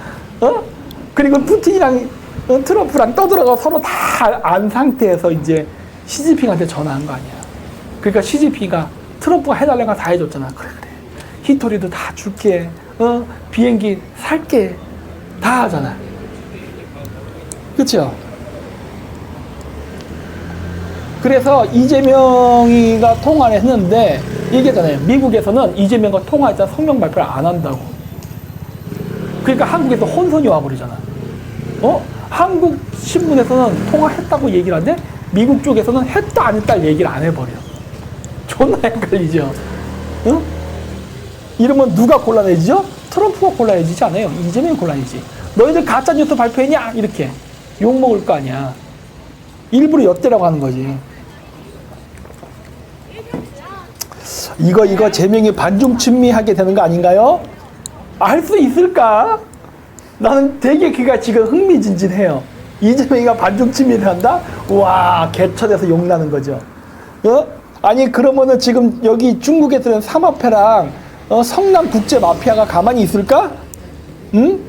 그리고 푸틴이랑 트럼프랑 떠들어가 서로 다 안 상태에서 이제 시진핑한테 전화한 거 아니야. 그러니까 시진핑이가 트럼프가 해달라는 거 다 해줬잖아. 그래. 히토리도 다 줄게. 비행기 살게. 다 하잖아. 그쵸? 그래서 이재명이가 통화를 했는데 얘기했잖아요. 미국에서는 이재명과 통화했잖아. 성명 발표를 안 한다고. 그러니까 한국에서 혼선이 와버리잖아. 한국 신문에서는 통화했다고 얘기를 하는데 미국 쪽에서는 했다 안 했다 얘기를 안 해버려. 존나 헷갈리죠. 이러면 누가 곤란해지죠? 트럼프가 곤란해지지 않아요. 이재명이 곤란해지지. 너희들 가짜뉴스 발표했냐? 이렇게 욕먹을 거 아니야. 일부러 엿대라고 하는 거지. 이거 제명이 반중춘미하게 되는 거 아닌가요? 알 수 있을까? 나는 되게 그가 지금 흥미진진해요. 이재명이가 반중춘미를 한다? 와, 개천에서 욕나는 거죠. 아니 그러면은 지금 여기 중국에서는 삼합회랑 성남 국제 마피아가 가만히 있을까? 응?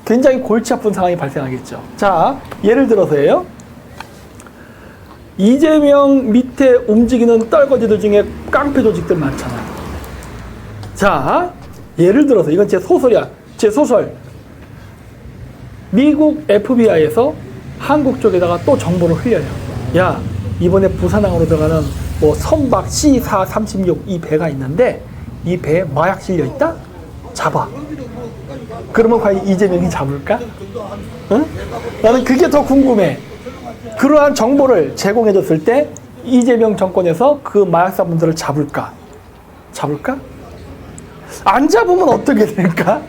굉장히 골치 아픈 상황이 발생하겠죠. 자, 예를 들어서예요. 이재명 밑에 움직이는 떨거지들 중에 깡패 조직들 많잖아. 자, 예를 들어서 이건 제 소설이야. 제 소설. 미국 FBI에서 한국 쪽에다가 또 정보를 흘려요. 야, 이번에 부산항으로 들어가는 뭐 선박 C436 이 배가 있는데 이 배에 마약 실려 있다? 잡아. 그러면 과연 이재명이 잡을까? 응? 나는 그게 더 궁금해. 그러한 정보를 제공해줬을 때 이재명 정권에서 그 마약사분들을 잡을까? 안 잡으면 어떻게 될까?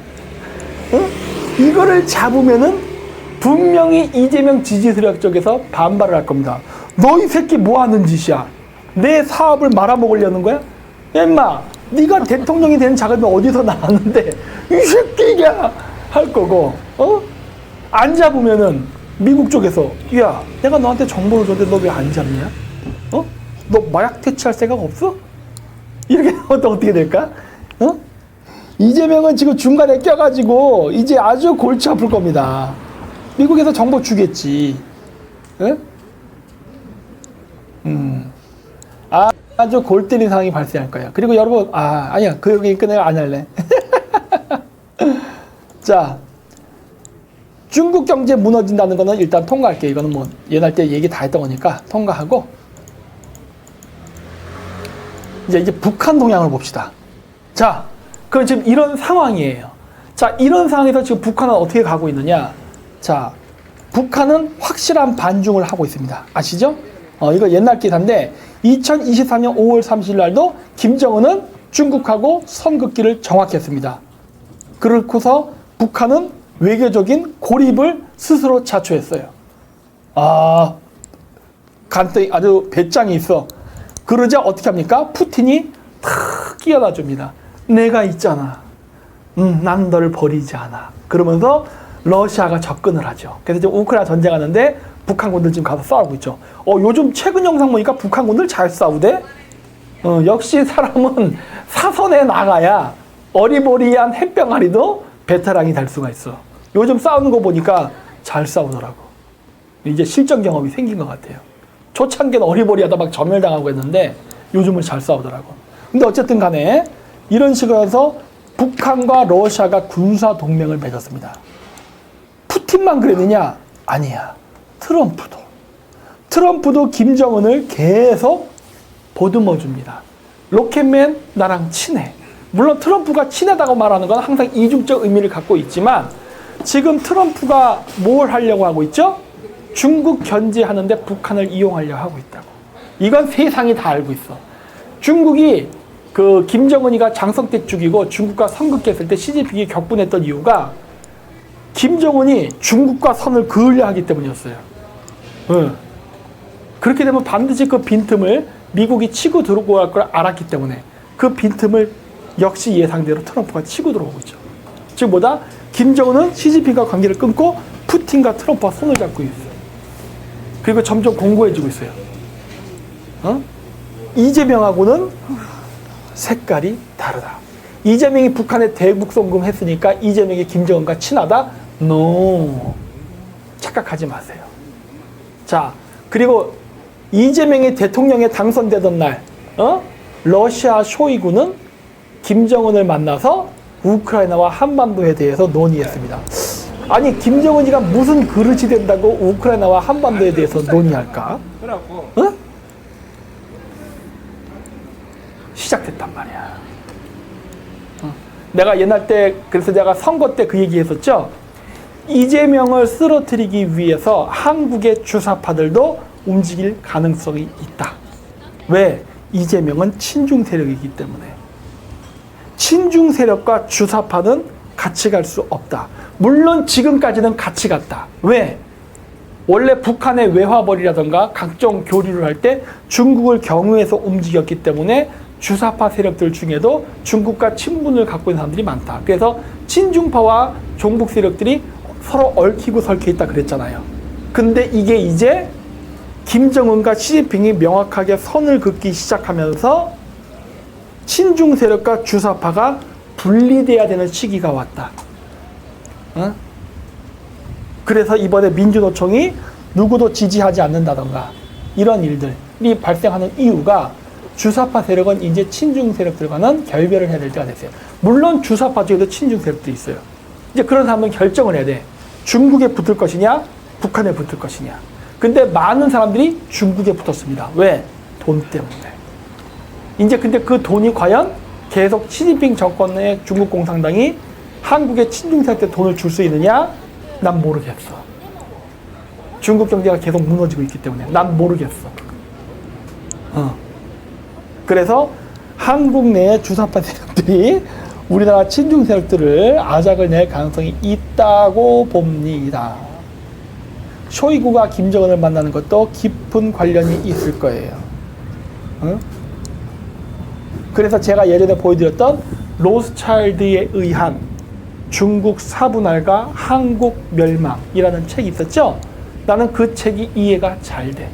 이거를 잡으면은 분명히 이재명 지지 세력 쪽에서 반발을 할 겁니다. 너 이 새끼 뭐 하는 짓이야? 내 사업을 말아먹으려는 거야? 야, 임마, 네가 대통령이 되는 자금이 어디서 나왔는데 이 새끼가 할 거고, 안 잡으면은 미국 쪽에서 야, 내가 너한테 정보를 줬는데 너 왜 안 잡냐? 너 마약 퇴치할 생각 없어? 이렇게 하면 또 어떻게 될까? 이재명은 지금 중간에 껴가지고 이제 아주 골치 아플 겁니다. 미국에서 정보 주겠지. 아주 골 때린 상황이 발생할 거예요. 그리고 여러분, 아니야. 그 얘기니까 내가 안 할래. 자, 중국 경제 무너진다는 거는 일단 통과할게요. 이거는 뭐 옛날 때 얘기 다 했던 거니까 통과하고, 이제 북한 동향을 봅시다. 자, 그럼 지금 이런 상황이에요. 자, 이런 상황에서 지금 북한은 어떻게 가고 있느냐? 자, 북한은 확실한 반중을 하고 있습니다. 아시죠? 이거 옛날 기사인데 2023년 5월 30일 날도 김정은은 중국하고 선긋기를 정확했습니다. 그렇고서 북한은 외교적인 고립을 스스로 자초했어요. 간단히 아주 배짱이 있어. 그러자 어떻게 합니까? 푸틴이 탁 끼어다 줍니다. 내가 있잖아. 난 너를 버리지 않아. 그러면서 러시아가 접근을 하죠. 그래서 지금 우크라이나 전쟁하는데 북한군들 지금 가서 싸우고 있죠. 요즘 최근 영상 보니까 북한군들 잘 싸우대? 역시 사람은 사선에 나가야 어리버리한 햇병아리도 베테랑이 될 수가 있어. 요즘 싸우는 거 보니까 잘 싸우더라고. 이제 실전 경험이 생긴 것 같아요. 초창기는 어리버리하다 막 점멸당하고 했는데 요즘은 잘 싸우더라고. 근데 어쨌든 간에 이런 식으로 해서 북한과 러시아가 군사 동맹을 맺었습니다. 푸틴만 그랬느냐? 아니야. 트럼프도 김정은을 계속 보듬어 줍니다. 로켓맨 나랑 친해. 물론 트럼프가 친하다고 말하는 건 항상 이중적 의미를 갖고 있지만 지금 트럼프가 뭘 하려고 하고 있죠? 중국 견제하는데 북한을 이용하려고 하고 있다고. 이건 세상이 다 알고 있어. 중국이 그 김정은이가 장성택 죽이고 중국과 선긋겠을 때 시진핑이 격분했던 이유가 김정은이 중국과 선을 그으려 하기 때문이었어요. 그렇게 되면 반드시 그 빈틈을 미국이 치고 들어올 걸 알았기 때문에 그 빈틈을 역시 예상대로 트럼프가 치고 들어오고 있죠. 즉 뭐다? 김정은은 시진핑과 관계를 끊고 푸틴과 트럼프와 손을 잡고 있어요. 그리고 점점 공고해지고 있어요. 이재명하고는 색깔이 다르다. 이재명이 북한에 대북 송금했으니까 이재명이 김정은과 친하다? No. 착각하지 마세요. 자, 그리고 이재명이 대통령에 당선되던 날, 러시아 쇼이구는 김정은을 만나서 우크라이나와 한반도에 대해서 논의했습니다. 아니, 김정은이가 무슨 그릇이 된다고 우크라이나와 한반도에 대해서 논의할까? 시작됐단 말이야. 내가 옛날 때, 그래서 내가 선거 때 그 얘기 했었죠? 이재명을 쓰러뜨리기 위해서 한국의 주사파들도 움직일 가능성이 있다. 왜? 이재명은 친중 세력이기 때문에. 친중 세력과 주사파는 같이 갈 수 없다. 물론 지금까지는 같이 갔다. 왜? 원래 북한의 외화벌이라던가 각종 교류를 할 때 중국을 경유해서 움직였기 때문에 주사파 세력들 중에도 중국과 친분을 갖고 있는 사람들이 많다. 그래서 친중파와 종북 세력들이 서로 얽히고 설켜 있다 그랬잖아요. 근데 이게 이제 김정은과 시진핑이 명확하게 선을 긋기 시작하면서 친중 세력과 주사파가 분리돼야 되는 시기가 왔다. 그래서 이번에 민주노총이 누구도 지지하지 않는다던가 이런 일들이 발생하는 이유가 주사파 세력은 이제 친중 세력들과는 결별을 해야 될 때가 됐어요. 물론 주사파 중에도 친중 세력들이 있어요. 이제 그런 사람은 결정을 해야 돼. 중국에 붙을 것이냐, 북한에 붙을 것이냐. 근데 많은 사람들이 중국에 붙었습니다. 왜? 돈 때문에. 이제 근데 그 돈이 과연 계속 시진핑 정권의 중국 공산당이 한국의 친중 세력한테 돈을 줄 수 있느냐? 난 모르겠어. 중국 경제가 계속 무너지고 있기 때문에 난 모르겠어. 그래서 한국 내의 주사파 세력들이 우리나라 친중 세력들을 아작을 낼 가능성이 있다고 봅니다. 쇼이구가 김정은을 만나는 것도 깊은 관련이 있을 거예요. 그래서 제가 예전에 보여드렸던 로스차일드에 의한 중국 사분할과 한국 멸망이라는 책이 있었죠. 나는 그 책이 이해가 잘 돼.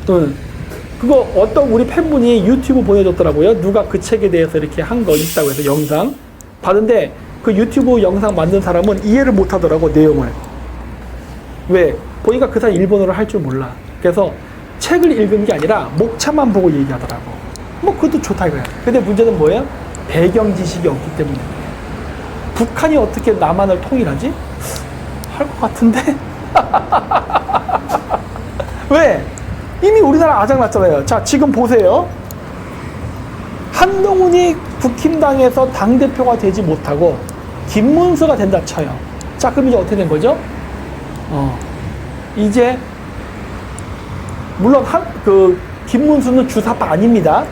그거 어떤 우리 팬분이 유튜브 보내줬더라고요. 누가 그 책에 대해서 이렇게 한 거 있다고 해서 영상 봤는데 그 유튜브 영상 만든 사람은 이해를 못 하더라고, 내용을. 왜? 보니까 그 사람 일본어를 할 줄 몰라. 그래서 책을 읽은 게 아니라 목차만 보고 얘기하더라고. 뭐 그것도 좋다 이거야. 근데 문제는 뭐예요? 배경 지식이 없기 때문에. 북한이 어떻게 남한을 통일하지? 할 것 같은데? 왜? 이미 우리나라 아작났잖아요. 자, 지금 보세요. 한동훈이 국힘당에서 당대표가 되지 못하고 김문수가 된다 쳐요. 자, 그럼 이제 어떻게 된 거죠? 이제 물론 김문수는 주사파 아닙니다.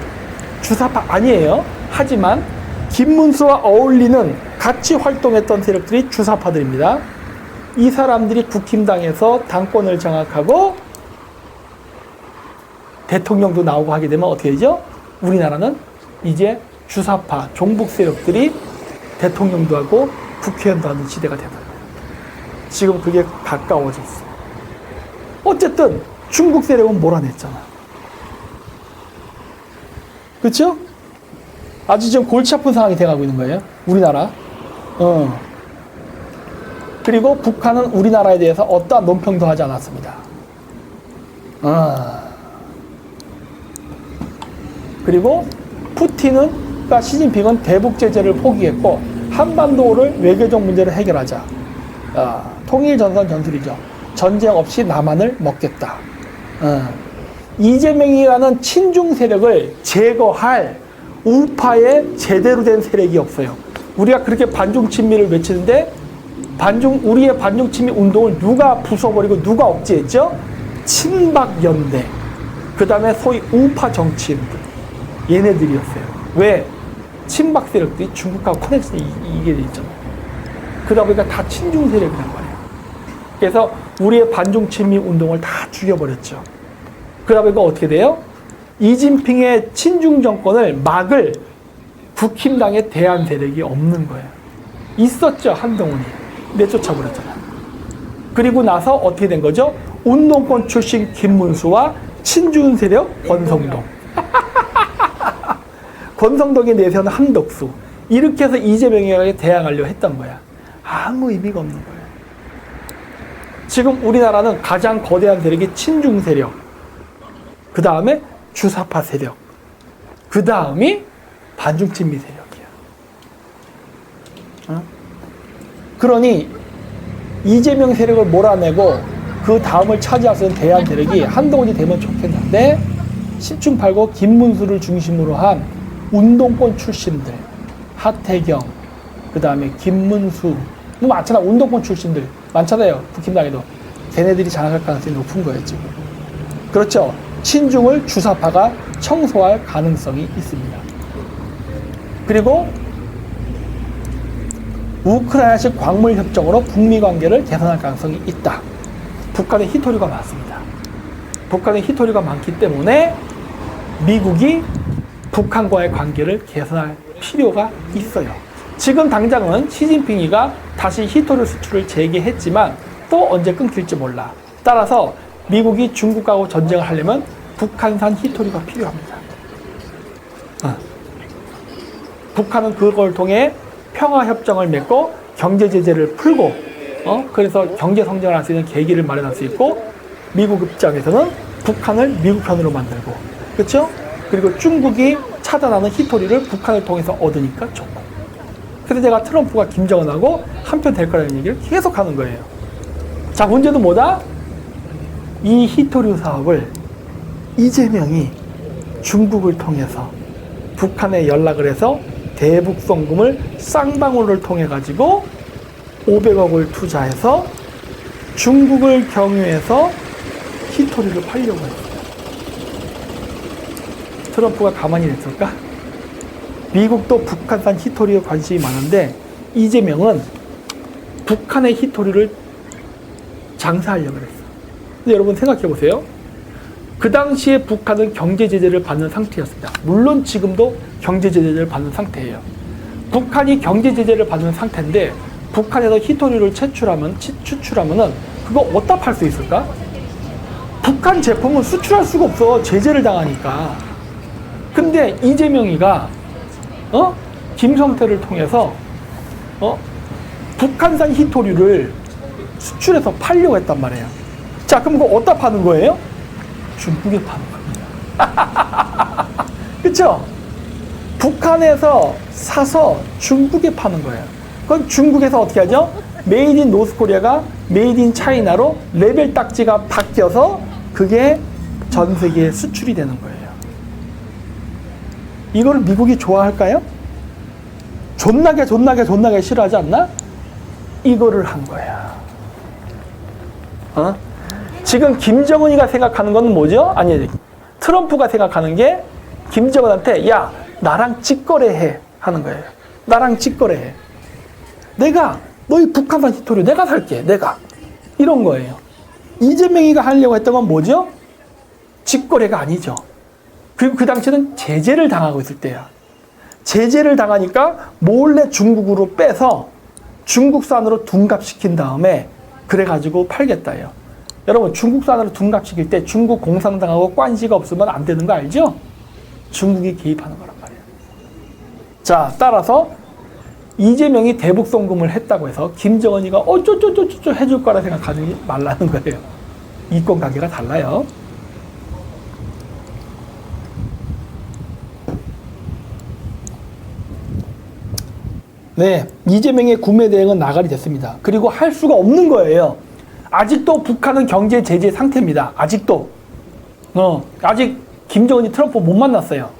주사파 아니에요. 하지만 김문수와 어울리는 같이 활동했던 세력들이 주사파들입니다. 이 사람들이 국힘당에서 당권을 장악하고 대통령도 나오고 하게 되면 어떻게 되죠? 우리나라는 이제 주사파, 종북 세력들이 대통령도 하고 국회의원도 하는 시대가 되는 거예요. 지금 그게 가까워졌어. 어쨌든 중국 세력은 몰아냈잖아. 그렇죠? 아주 지금 골치 아픈 상황이 돼가고 있는 거예요. 우리나라. 그리고 북한은 우리나라에 대해서 어떠한 논평도 하지 않았습니다. 그리고 푸틴과 시진핑은 대북 제재를 포기했고 한반도를 외교적 문제를 해결하자. 통일전선 전술이죠. 전쟁 없이 남한을 먹겠다. 이재명이라는 친중 세력을 제거할 우파의 제대로 된 세력이 없어요. 우리가 그렇게 반중 친미를 외치는데 우리의 반중 친미 운동을 누가 부숴버리고 누가 억제했죠? 친박연대. 그 다음에 소위 우파 정치인들. 얘네들이었어요. 왜? 친박 세력들이 중국하고 커넥션이 이게 돼 있잖아요. 그러다 보니까 다 친중 세력이란 말이에요. 그래서 우리의 반중 친미 운동을 다 죽여버렸죠. 그러다 보니까 어떻게 돼요? 이진핑의 친중 정권을 막을 국힘당의 대안 세력이 없는 거예요. 있었죠, 한동훈이. 내쫓아버렸잖아요. 그리고 나서 어떻게 된 거죠? 운동권 출신 김문수와 친중 세력 권성동. 권성동이 내세운 한덕수. 이렇게 해서 이재명에게 대항하려 했던 거야. 아무 의미가 없는 거예요. 지금 우리나라는 가장 거대한 세력이 친중 세력. 그 다음에 주사파 세력. 그 다음이 반중 친미 세력이야. 그러니 이재명 세력을 몰아내고 그 다음을 차지할 수 있는 대안 세력이 한동훈이 되면 좋겠는데 10중8구 김문수를 중심으로 한 운동권 출신들, 하태경, 그 다음에 김문수, 뭐 많잖아. 운동권 출신들 많잖아요. 국힘당에도. 걔네들이 장악할 가능성이 높은 거예요, 지금. 그렇죠. 친중을 주사파가 청소할 가능성이 있습니다. 그리고 우크라이나식 광물 협정으로 북미 관계를 개선할 가능성이 있다. 북한의 히토류가 많습니다. 북한의 히토류가 많기 때문에 미국이 북한과의 관계를 개선할 필요가 있어요. 지금 당장은 시진핑이가 다시 히토류 수출을 재개했지만 또 언제 끊길지 몰라. 따라서 미국이 중국하고 전쟁을 하려면 북한산 히토류가 필요합니다. 북한은 그걸 통해 평화협정을 맺고 경제제재를 풀고 그래서 경제성장을 할 수 있는 계기를 마련할 수 있고 미국 입장에서는 북한을 미국 편으로 만들고 그렇죠? 그리고 중국이 차단하는 히토리를 북한을 통해서 얻으니까 좋고. 그래서 제가 트럼프가 김정은하고 한편 될 거라는 얘기를 계속 하는 거예요. 자, 문제는 뭐다? 이 히토류 사업을 이재명이 중국을 통해서 북한에 연락을 해서 대북송금을 쌍방울을 통해 가지고 500억을 투자해서 중국을 경유해서 히토리를 팔려고 했어요. 트럼프가 가만히 냈을까? 미국도 북한산 히토리에 관심이 많은데 이재명은 북한의 히토리를 장사하려고 그랬어. 근데 여러분 생각해 보세요. 그 당시에 북한은 경제 제재를 받는 상태였습니다. 물론 지금도 경제 제재를 받는 상태예요. 북한이 경제 제재를 받는 상태인데 북한에서 히토류를 추출하면은 그거 어디다 팔 수 있을까? 북한 제품은 수출할 수가 없어. 제재를 당하니까. 근데 이재명이가 김성태를 통해서 북한산 히토류를 수출해서 팔려고 했단 말이에요. 자, 그럼 그거 어디다 파는 거예요? 중국에 파는 겁니다. 그쵸? 북한에서 사서 중국에 파는 거예요. 그건 중국에서 어떻게 하죠? 메이드 인 노스코리아가 메이드 인 차이나로 레벨 딱지가 바뀌어서 그게 전 세계에 수출이 되는 거예요. 이거를 미국이 좋아할까요? 존나게 싫어하지 않나? 이거를 한 거야. 지금 김정은이가 생각하는 건 뭐죠? 아니, 트럼프가 생각하는 게 김정은한테 야, 나랑 직거래해 하는 거예요. 나랑 직거래해. 내가 너희 북한산 히토류 내가 살게. 내가. 이런 거예요. 이재명이가 하려고 했던 건 뭐죠? 직거래가 아니죠. 그리고 그 당시에는 제재를 당하고 있을 때야. 제재를 당하니까 몰래 중국으로 빼서 중국산으로 둔갑시킨 다음에 그래가지고 팔겠다예요. 여러분, 중국산으로 둔갑시킬 때 중국 공산당하고 관시가 없으면 안 되는 거 알죠? 중국이 개입하는 거란 말이에요. 자, 따라서 이재명이 대북 송금을 했다고 해서 김정은이가 어쩌쩌쩌쩌 해줄 거라 생각하지 말라는 거예요. 이권 관계가 달라요. 네, 이재명의 구매 대행은 나가리 됐습니다. 그리고 할 수가 없는 거예요. 아직도 북한은 경제 제재 상태입니다. 아직도. 아직 김정은이 트럼프 못 만났어요.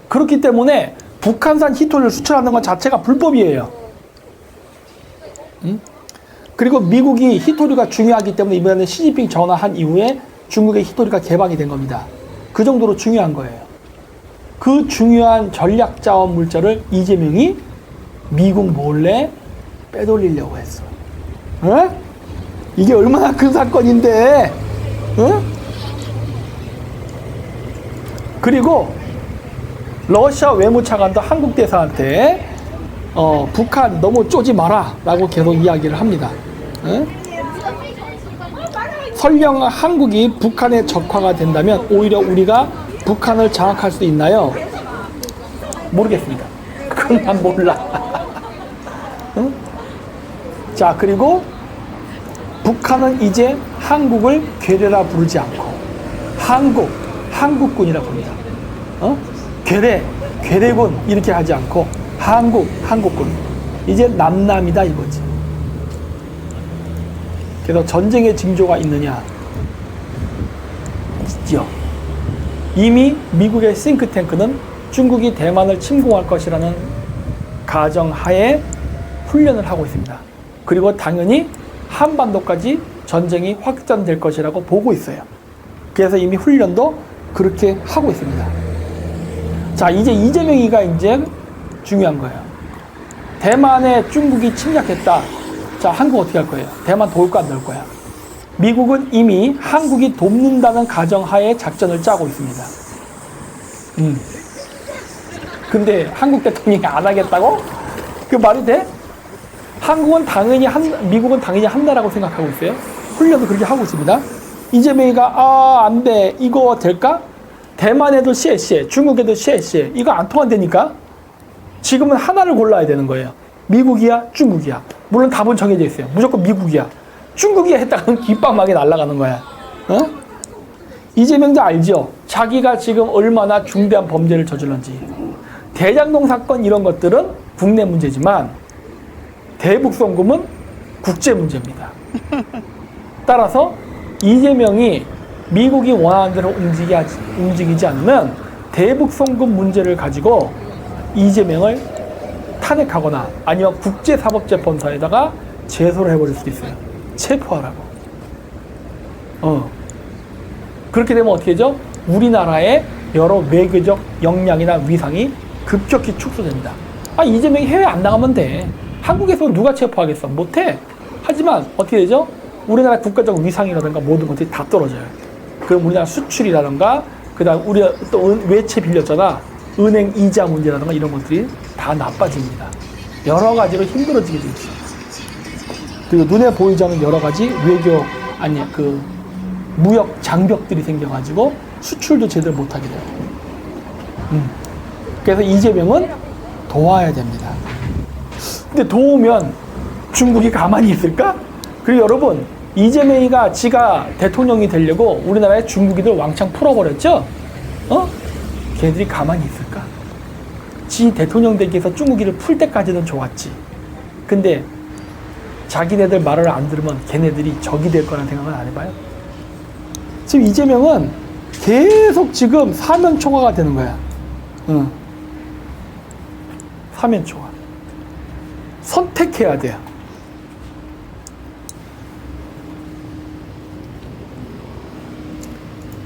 그렇기 때문에 북한산 히토류를 수출하는 것 자체가 불법이에요. 그리고 미국이 히토류가 중요하기 때문에 이번에는 시진핑 전화한 이후에 중국의 히토류가 개방이 된 겁니다. 그 정도로 중요한 거예요. 그 중요한 전략 자원 물자를 이재명이 미국 몰래 빼돌리려고 했어. 이게 얼마나 큰 사건인데, 그리고 러시아 외무차관도 한국 대사한테 북한 너무 쪼지 마라 라고 계속 이야기를 합니다. 설령 한국이 북한의 적화가 된다면 오히려 우리가 북한을 장악할 수 있나요? 모르겠습니다. 그건 난 몰라. 자, 그리고 북한은 이제 한국을 괴뢰라 부르지 않고 한국군이라 부릅니다. 괴뢰군 이렇게 하지 않고 한국군. 이제 남남이다 이거지. 그래서 전쟁의 징조가 있느냐? 있죠. 이미 미국의 싱크탱크는 중국이 대만을 침공할 것이라는 가정하에 훈련을 하고 있습니다. 그리고 당연히 한반도까지 전쟁이 확전될 것이라고 보고 있어요. 그래서 이미 훈련도 그렇게 하고 있습니다. 자, 이제 이재명이가 이제 중요한 거예요. 대만에 중국이 침략했다. 자, 한국 어떻게 할 거예요? 대만 도울 거 안 도울 거야? 미국은 이미 한국이 돕는다는 가정하에 작전을 짜고 있습니다. 근데 한국 대통령이 안 하겠다고? 그 말이 돼? 미국은 당연히 한다라고 생각하고 있어요. 훈련도 그렇게 하고 있습니다. 이재명이가 안 돼. 이거 될까? 대만에도 시에 중국에도 시에 이거 안 통한다니까? 지금은 하나를 골라야 되는 거예요. 미국이야, 중국이야. 물론 답은 정해져 있어요. 무조건 미국이야. 중국이야 했다가는 깃방망이 날아가는 거야. 이재명도 알죠? 자기가 지금 얼마나 중대한 범죄를 저질렀는지. 대장동 사건 이런 것들은 국내 문제지만 대북 송금은 국제 문제입니다. 따라서 이재명이 미국이 원하는 대로 움직이지 않으면 대북 송금 문제를 가지고 이재명을 탄핵하거나 아니면 국제사법재판소에다가 제소를 해버릴 수도 있어요. 체포하라고. 그렇게 되면 어떻게 되죠? 우리나라의 여러 외교적 역량이나 위상이 급격히 축소됩니다. 이재명이 해외 안 나가면 돼. 한국에서 누가 체포하겠어? 못해. 하지만 어떻게 되죠? 우리나라 국가적 위상이라든가 모든 것들이 다 떨어져요. 그럼 우리나라 수출이라던가 그다음 우리가 또 외채 빌렸잖아. 은행 이자 문제라든가 이런 것들이 다 나빠집니다. 여러 가지로 힘들어지게 돼 있어. 그리고 눈에 보이지 않는 여러 가지 무역 장벽들이 생겨가지고 수출도 제대로 못하게 돼요. 그래서 이재명은 도와야 됩니다. 근데 도우면 중국이 가만히 있을까? 그리고 여러분, 이재명이가 지가 대통령이 되려고 우리나라의 중국인들 왕창 풀어버렸죠? 걔들이 가만히 있을까? 지 대통령 되기 위해서 중국인을 풀 때까지는 좋았지. 근데 자기네들 말을 안 들으면 걔네들이 적이 될 거라는 생각은 안 해봐요? 지금 이재명은 계속 지금 사면초가가 되는 거야. 사면초가. 선택해야 돼요.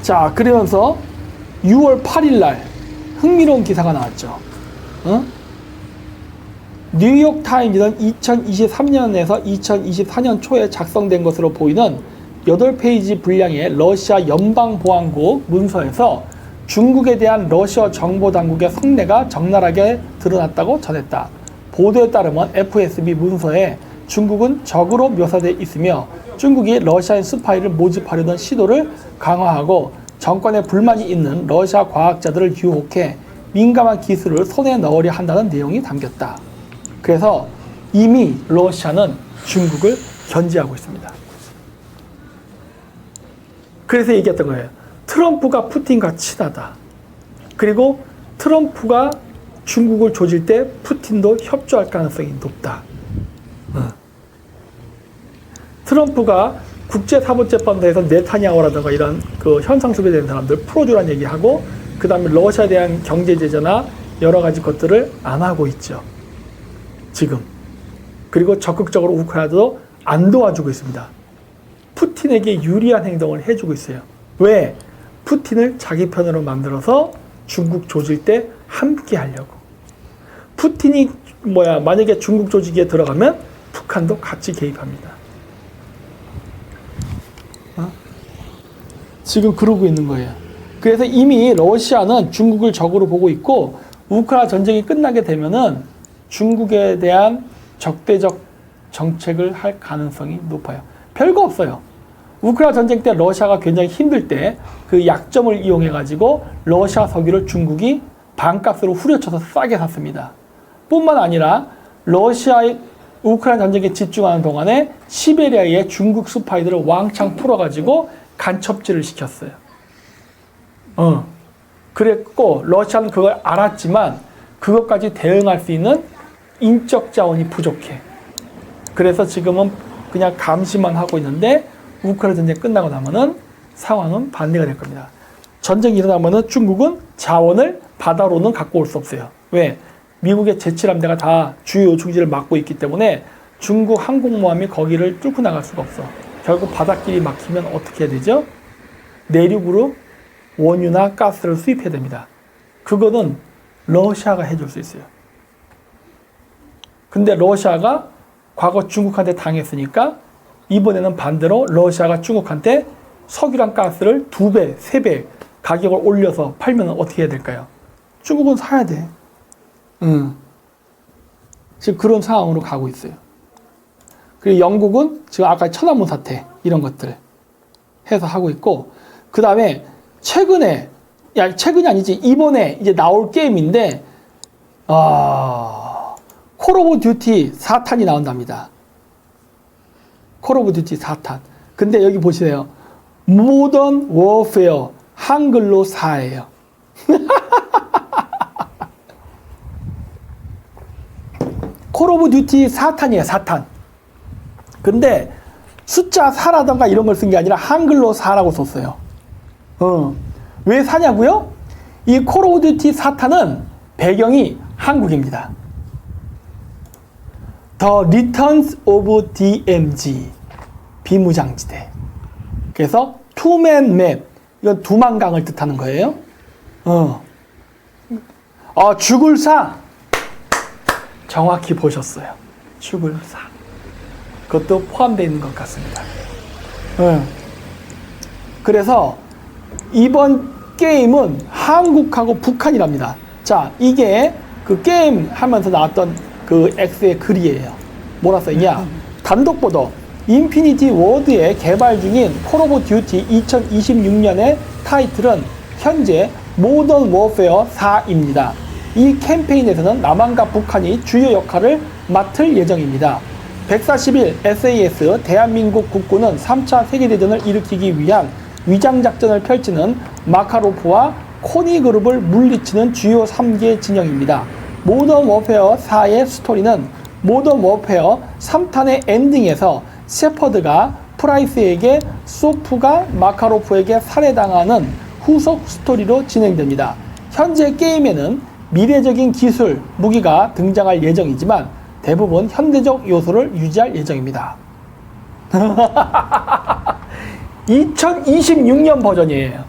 자, 그러면서 6월 8일 날 흥미로운 기사가 나왔죠. 뉴욕 타임즈는 2023년에서 2024년 초에 작성된 것으로 보이는 8페이지 분량의 러시아 연방보안국 문서에서 중국에 대한 러시아 정보당국의 속내가 적나라하게 드러났다고 전했다. 보도에 따르면 FSB 문서에 중국은 적으로 묘사되어 있으며 중국이 러시아인 스파이를 모집하려던 시도를 강화하고 정권에 불만이 있는 러시아 과학자들을 유혹해 민감한 기술을 손에 넣으려 한다는 내용이 담겼다. 그래서 이미 러시아는 중국을 견제하고 있습니다. 그래서 얘기했던 거예요. 트럼프가 푸틴과 친하다. 그리고 트럼프가 중국을 조질 때 푸틴도 협조할 가능성이 높다. 트럼프가 국제사법재판소에서 네타냐후라든가 이런 그 현상 소비되는 사람들 풀어주라는 얘기하고, 그 다음에 러시아에 대한 경제 제재나 여러 가지 것들을 안 하고 있죠. 지금. 그리고 적극적으로 우크라이나도 안 도와주고 있습니다. 푸틴에게 유리한 행동을 해주고 있어요. 왜? 푸틴을 자기 편으로 만들어서 중국 조질 때 함께 하려고. 푸틴이 만약에 중국 조직에 들어가면 북한도 같이 개입합니다. 지금 그러고 있는 거예요. 그래서 이미 러시아는 중국을 적으로 보고 있고, 우크라이나 전쟁이 끝나게 되면은 중국에 대한 적대적 정책을 할 가능성이 높아요. 별거 없어요. 우크라이나 전쟁 때 러시아가 굉장히 힘들 때 그 약점을 이용해 가지고 러시아 석유를 중국이 반값으로 후려쳐서 싸게 샀습니다. 뿐만 아니라 러시아의 우크라이나 전쟁에 집중하는 동안에 시베리아에 중국 스파이들을 왕창 풀어가지고 간첩질을 시켰어요. 그랬고 러시아는 그걸 알았지만 그것까지 대응할 수 있는 인적 자원이 부족해. 그래서 지금은 그냥 감시만 하고 있는데 우크라이나 전쟁 끝나고 나면은 상황은 반대가 될 겁니다. 전쟁이 일어나면은 중국은 자원을 바다로는 갖고 올 수 없어요. 왜? 미국의 제7함대가 다 주요 요충지를 막고 있기 때문에 중국 항공모함이 거기를 뚫고 나갈 수가 없어. 결국 바닷길이 막히면 어떻게 해야 되죠? 내륙으로 원유나 가스를 수입해야 됩니다. 그거는 러시아가 해줄 수 있어요. 근데 러시아가 과거 중국한테 당했으니까 이번에는 반대로 러시아가 중국한테 석유랑 가스를 2배, 3배 가격을 올려서 팔면 어떻게 해야 될까요? 중국은 사야 돼. 지금 그런 상황으로 가고 있어요. 그리고 영국은 지금 아까 천안문 사태 이런 것들 해서 하고 있고, 그 다음에 최근이 아니지, 이번에 이제 나올 게임인데 콜 오브 듀티 4탄이 나온답니다. 콜 오브 듀티 4탄. 근데 여기 보시네요. 모던 워페어 한글로 4예요. 콜 오브 듀티 4탄이에요. 4탄. 근데 숫자 4라던가 이런 걸 쓴 게 아니라 한글로 4라고 썼어요. 왜 4냐고요? 이 콜 오브 듀티 4탄은 배경이 한국입니다. The Returns of DMZ, 비무장지대. 그래서 투맨 맵, 이건 두만강을 뜻하는 거예요. 죽을 사, 정확히 보셨어요. 죽을 사. 그것도 포함되어 있는 것 같습니다. 그래서 이번 게임은 한국하고 북한이랍니다. 자, 이게 그 게임 하면서 나왔던 그 X의 글이에요. 뭐라 써있냐? 단독 보도. 인피니티 워드의 개발 중인 콜 오브 듀티 2026년의 타이틀은 현재 모던 워페어 4입니다. 이 캠페인에서는 남한과 북한이 주요 역할을 맡을 예정입니다. 141 SAS 대한민국 국군은 3차 세계대전을 일으키기 위한 위장작전을 펼치는 마카로프와 코니 그룹을 물리치는 주요 3개 진영입니다. 모던 워페어 4의 스토리는 모던 워페어 3탄의 엔딩에서 셰퍼드가 프라이스에게 소프가 마카로프에게 살해당하는 후속 스토리로 진행됩니다. 현재 게임에는 미래적인 기술, 무기가 등장할 예정이지만 대부분 현대적 요소를 유지할 예정입니다. 2026년 버전이에요.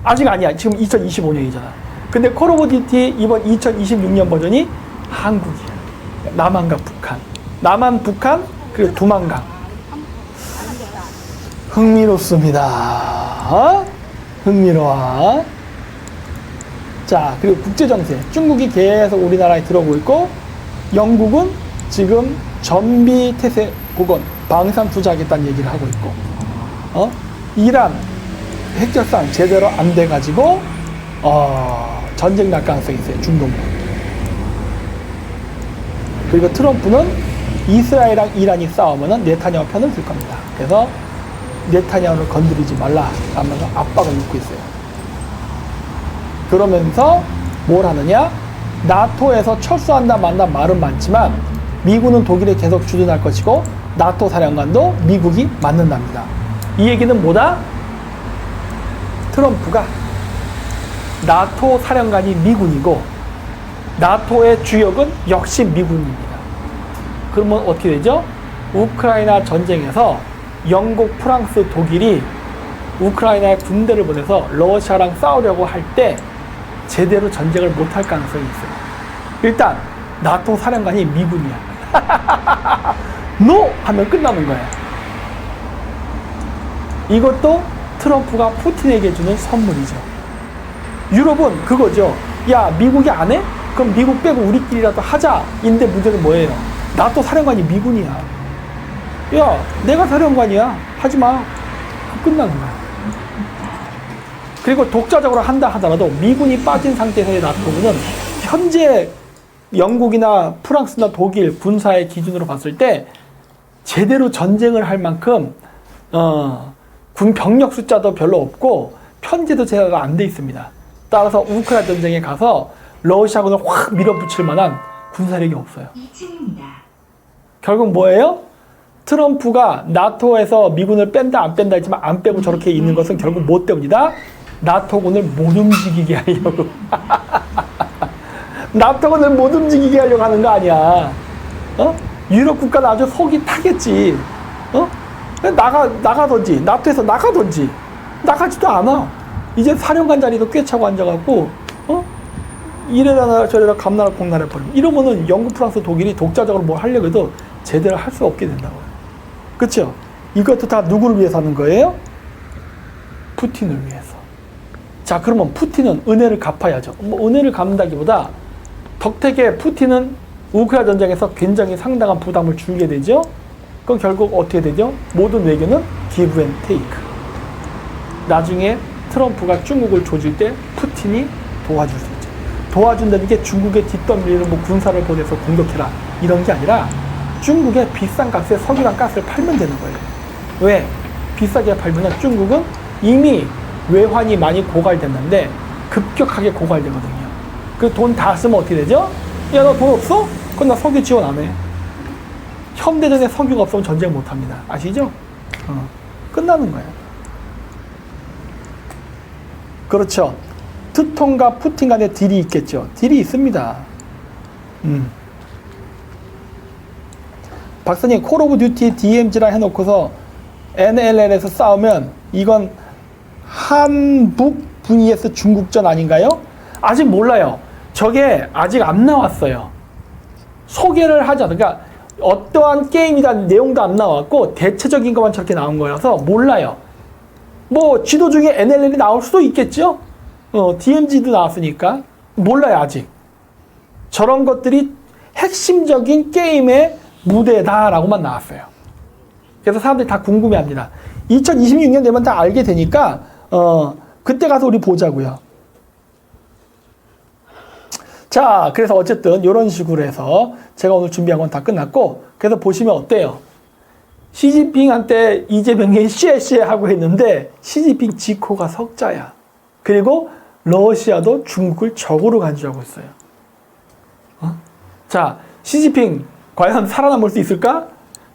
아직 아니야. 지금 2025년이잖아. 근데 콜 오브 듀티 이번 2026년 버전이 한국이야. 남한과 북한. 남한, 북한, 그리고 두만강. 흥미롭습니다. 어? 흥미로워. 자, 그리고 국제정세. 중국이 계속 우리나라에 들어오고 있고, 영국은 지금 전비 태세 복원, 방산 투자하겠다는 얘기를 하고 있고, 이란 핵결산 제대로 안 돼가지고, 전쟁 날 가능성이 있어요. 중동부. 그리고 트럼프는 이스라엘이랑 이란이 싸우면은 네타냐후 편을 들 겁니다. 그래서 네타냐후를 건드리지 말라 하면서 압박을 넣고 있어요. 그러면서 뭘 하느냐? 나토에서 철수한다 만다 말은 많지만 미군은 독일에 계속 주둔할 것이고 나토 사령관도 미국이 맡는답니다. 이 얘기는 뭐다? 트럼프가 나토 사령관이 미군이고 나토의 주역은 역시 미군입니다. 그러면 어떻게 되죠? 우크라이나 전쟁에서 영국, 프랑스, 독일이 우크라이나에 군대를 보내서 러시아랑 싸우려고 할 때 제대로 전쟁을 못할 가능성이 있어요. 일단 나토 사령관이 미군이야. NO! 하면 끝나는 거야. 이것도 트럼프가 푸틴에게 주는 선물이죠. 유럽은 그거죠. 야, 미국이 안 해? 그럼 미국 빼고 우리끼리라도 하자. 인데 문제는 뭐예요? 나토 사령관이 미군이야. 야, 내가 사령관이야. 하지 마. 끝나는 거야. 그리고 독자적으로 한다 하더라도 미군이 빠진 상태에서의 나토군은 현재 영국이나 프랑스나 독일 군사의 기준으로 봤을 때 제대로 전쟁을 할 만큼 군 병력 숫자도 별로 없고 편제도 제대로 안 돼 있습니다. 따라서 우크라이나 전쟁에 가서 러시아군을 확 밀어붙일 만한 군사력이 없어요. 결국 뭐예요? 트럼프가 나토에서 미군을 뺀다 안 뺀다 했지만 안 빼고 저렇게 있는 것은 결국 뭐 때문이다? 나토군을 못 움직이게 하려고. 나토군을 못 움직이게 하려고 하는 거 아니야. 유럽 국가는 아주 속이 타겠지. 나가든지, 나토에서 나가든지. 나가지도 않아. 이제 사령관 자리도 꿰차고 앉아갖고, 이래라 저래라 감나라 공나라 버리고. 이러면은 영국, 프랑스, 독일이 독자적으로 뭘 하려고 해도 제대로 할 수 없게 된다고요. 그쵸? 이것도 다 누구를 위해서 하는 거예요? 푸틴을 위해서. 자, 그러면 푸틴은 은혜를 갚아야죠. 은혜를 갚는다기보다 덕택에 푸틴은 우크라이나 전쟁에서 굉장히 상당한 부담을 줄게 되죠. 그럼 결국 어떻게 되죠? 모든 외교는 기브 앤 테이크. 나중에 트럼프가 중국을 조질 때 푸틴이 도와줄 수 있죠. 도와준다는 게 중국의 뒷덜미를 뭐 군사를 보내서 공격해라 이런 게 아니라 중국에 비싼 값에 석유랑 가스를 팔면 되는 거예요. 왜? 비싸게 팔면 중국은 이미 외환이 많이 고갈됐는데 급격하게 고갈되거든요. 그 돈 다 쓰면 어떻게 되죠? 야, 너 돈 없어? 그럼 나 석유 지원 안 해. 현대전에 석유가 없으면 전쟁 못 합니다. 아시죠? 끝나는 거예요. 그렇죠. 트통과 푸틴 간에 딜이 있겠죠. 딜이 있습니다. 박사님, 콜 오브 듀티 DMZ라 해놓고서 NLL에서 싸우면 이건 한북 vs 중국전 아닌가요? 아직 몰라요. 저게 아직 안 나왔어요. 소개를 하자. 그러니까 어떠한 게임이란 내용도 안 나왔고 대체적인 것만 저렇게 나온 거라서 몰라요. 뭐 지도 중에 NLL이 나올 수도 있겠죠. DMZ도 나왔으니까 몰라요 아직. 저런 것들이 핵심적인 게임의 무대다라고만 나왔어요. 그래서 사람들이 다 궁금해합니다. 2026년 되면 다 알게 되니까 그때 가서 우리 보자고요. 자, 그래서 어쨌든 이런 식으로 해서 제가 오늘 준비한 건 다 끝났고, 그래서 보시면 어때요? 시진핑한테 이재명이 쉐쉐 하고 했는데 시진핑 지코가 석자야. 그리고 러시아도 중국을 적으로 간주하고 있어요. 자, 시진핑 과연 살아남을 수 있을까?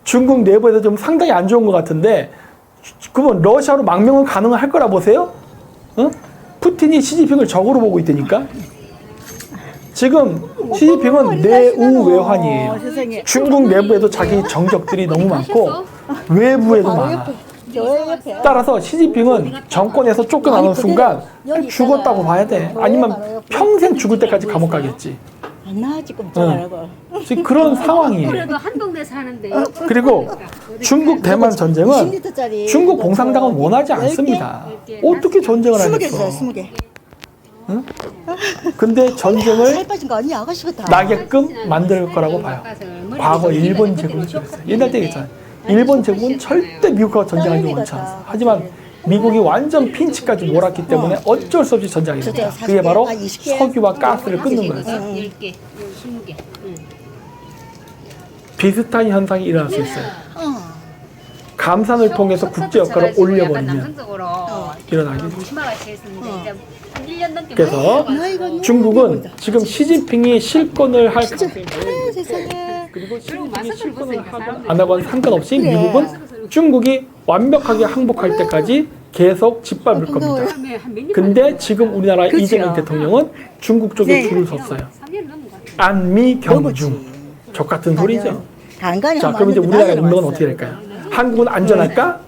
중국 내부에서 좀 상당히 안 좋은 것 같은데, 그러면 러시아로 망명은 가능할 거라 보세요? 푸틴이 시진핑을 적으로 보고 있다니까? 지금 시진핑은 내우외환이에요. 중국 내부에도 자기 정적들이 너무 많고 외부에도 많아. 따라서 시진핑은 정권에서 쫓겨나는 순간 죽었다고 봐야 돼. 아니면 평생 죽을 때까지 감옥 가겠지. 지금 그런 상황이에요. 그래도 한동네 사는데. 그리고 중국 대만 전쟁은 중국 공산당은 원하지 않습니다. 어떻게 전쟁을 하겠어? 근데 전쟁을 나게끔 만들 거라고 봐요. 과거 일본 제국이 그랬어요. 옛날 때 있잖아요. 일본 제국은 절대 미국하고 전쟁하기 원치 않았어요. 하지만 미국이 완전 핀치까지 몰았기 때문에 어쩔 수 없이 전쟁하게 됩니다. 그게 바로 석유와 가스를 끊는 거였어요. 10개, 20개. 비슷한 현상이 일어날 수 있어요. 감산을 통해서 국제 역할을 올려버리면 일어나게 돼요. 그래서 중국은 지금 시진핑이 실권을 할 가능성이 많아요. 그리고 시진핑이 실권을 안 하고는 상관없이 미국은 중국이 완벽하게 항복할 때까지 계속 짓밟을 겁니다. 근데 지금 우리나라 이재명 대통령은 중국 쪽에 줄을 섰어요. 안미경중. 족 같은 소리죠. 자, 그럼 이제 우리나라 운명은 어떻게 될까요? 한국은 안전할까?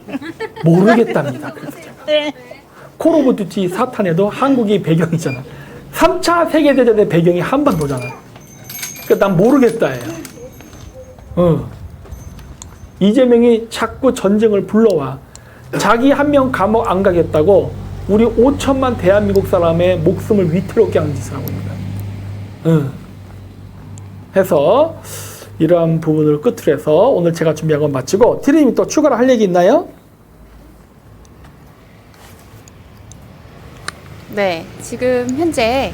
모르겠답니다. 그래서 제가. 콜 오브 듀티 4탄에도 한국이 배경이잖아. 3차 세계대전의 배경이 한반도잖아. 그러니까 난 모르겠다예요. 이재명이 자꾸 전쟁을 불러와. 자기 한 명 감옥 안 가겠다고 우리 5천만 대한민국 사람의 목숨을 위태롭게 하는 짓을 하고 있는 거야. 해서 이러한 부분을 끝으로 해서 오늘 제가 준비한 건 마치고, 티리님이 또 추가로 할 얘기 있나요? 네, 지금 현재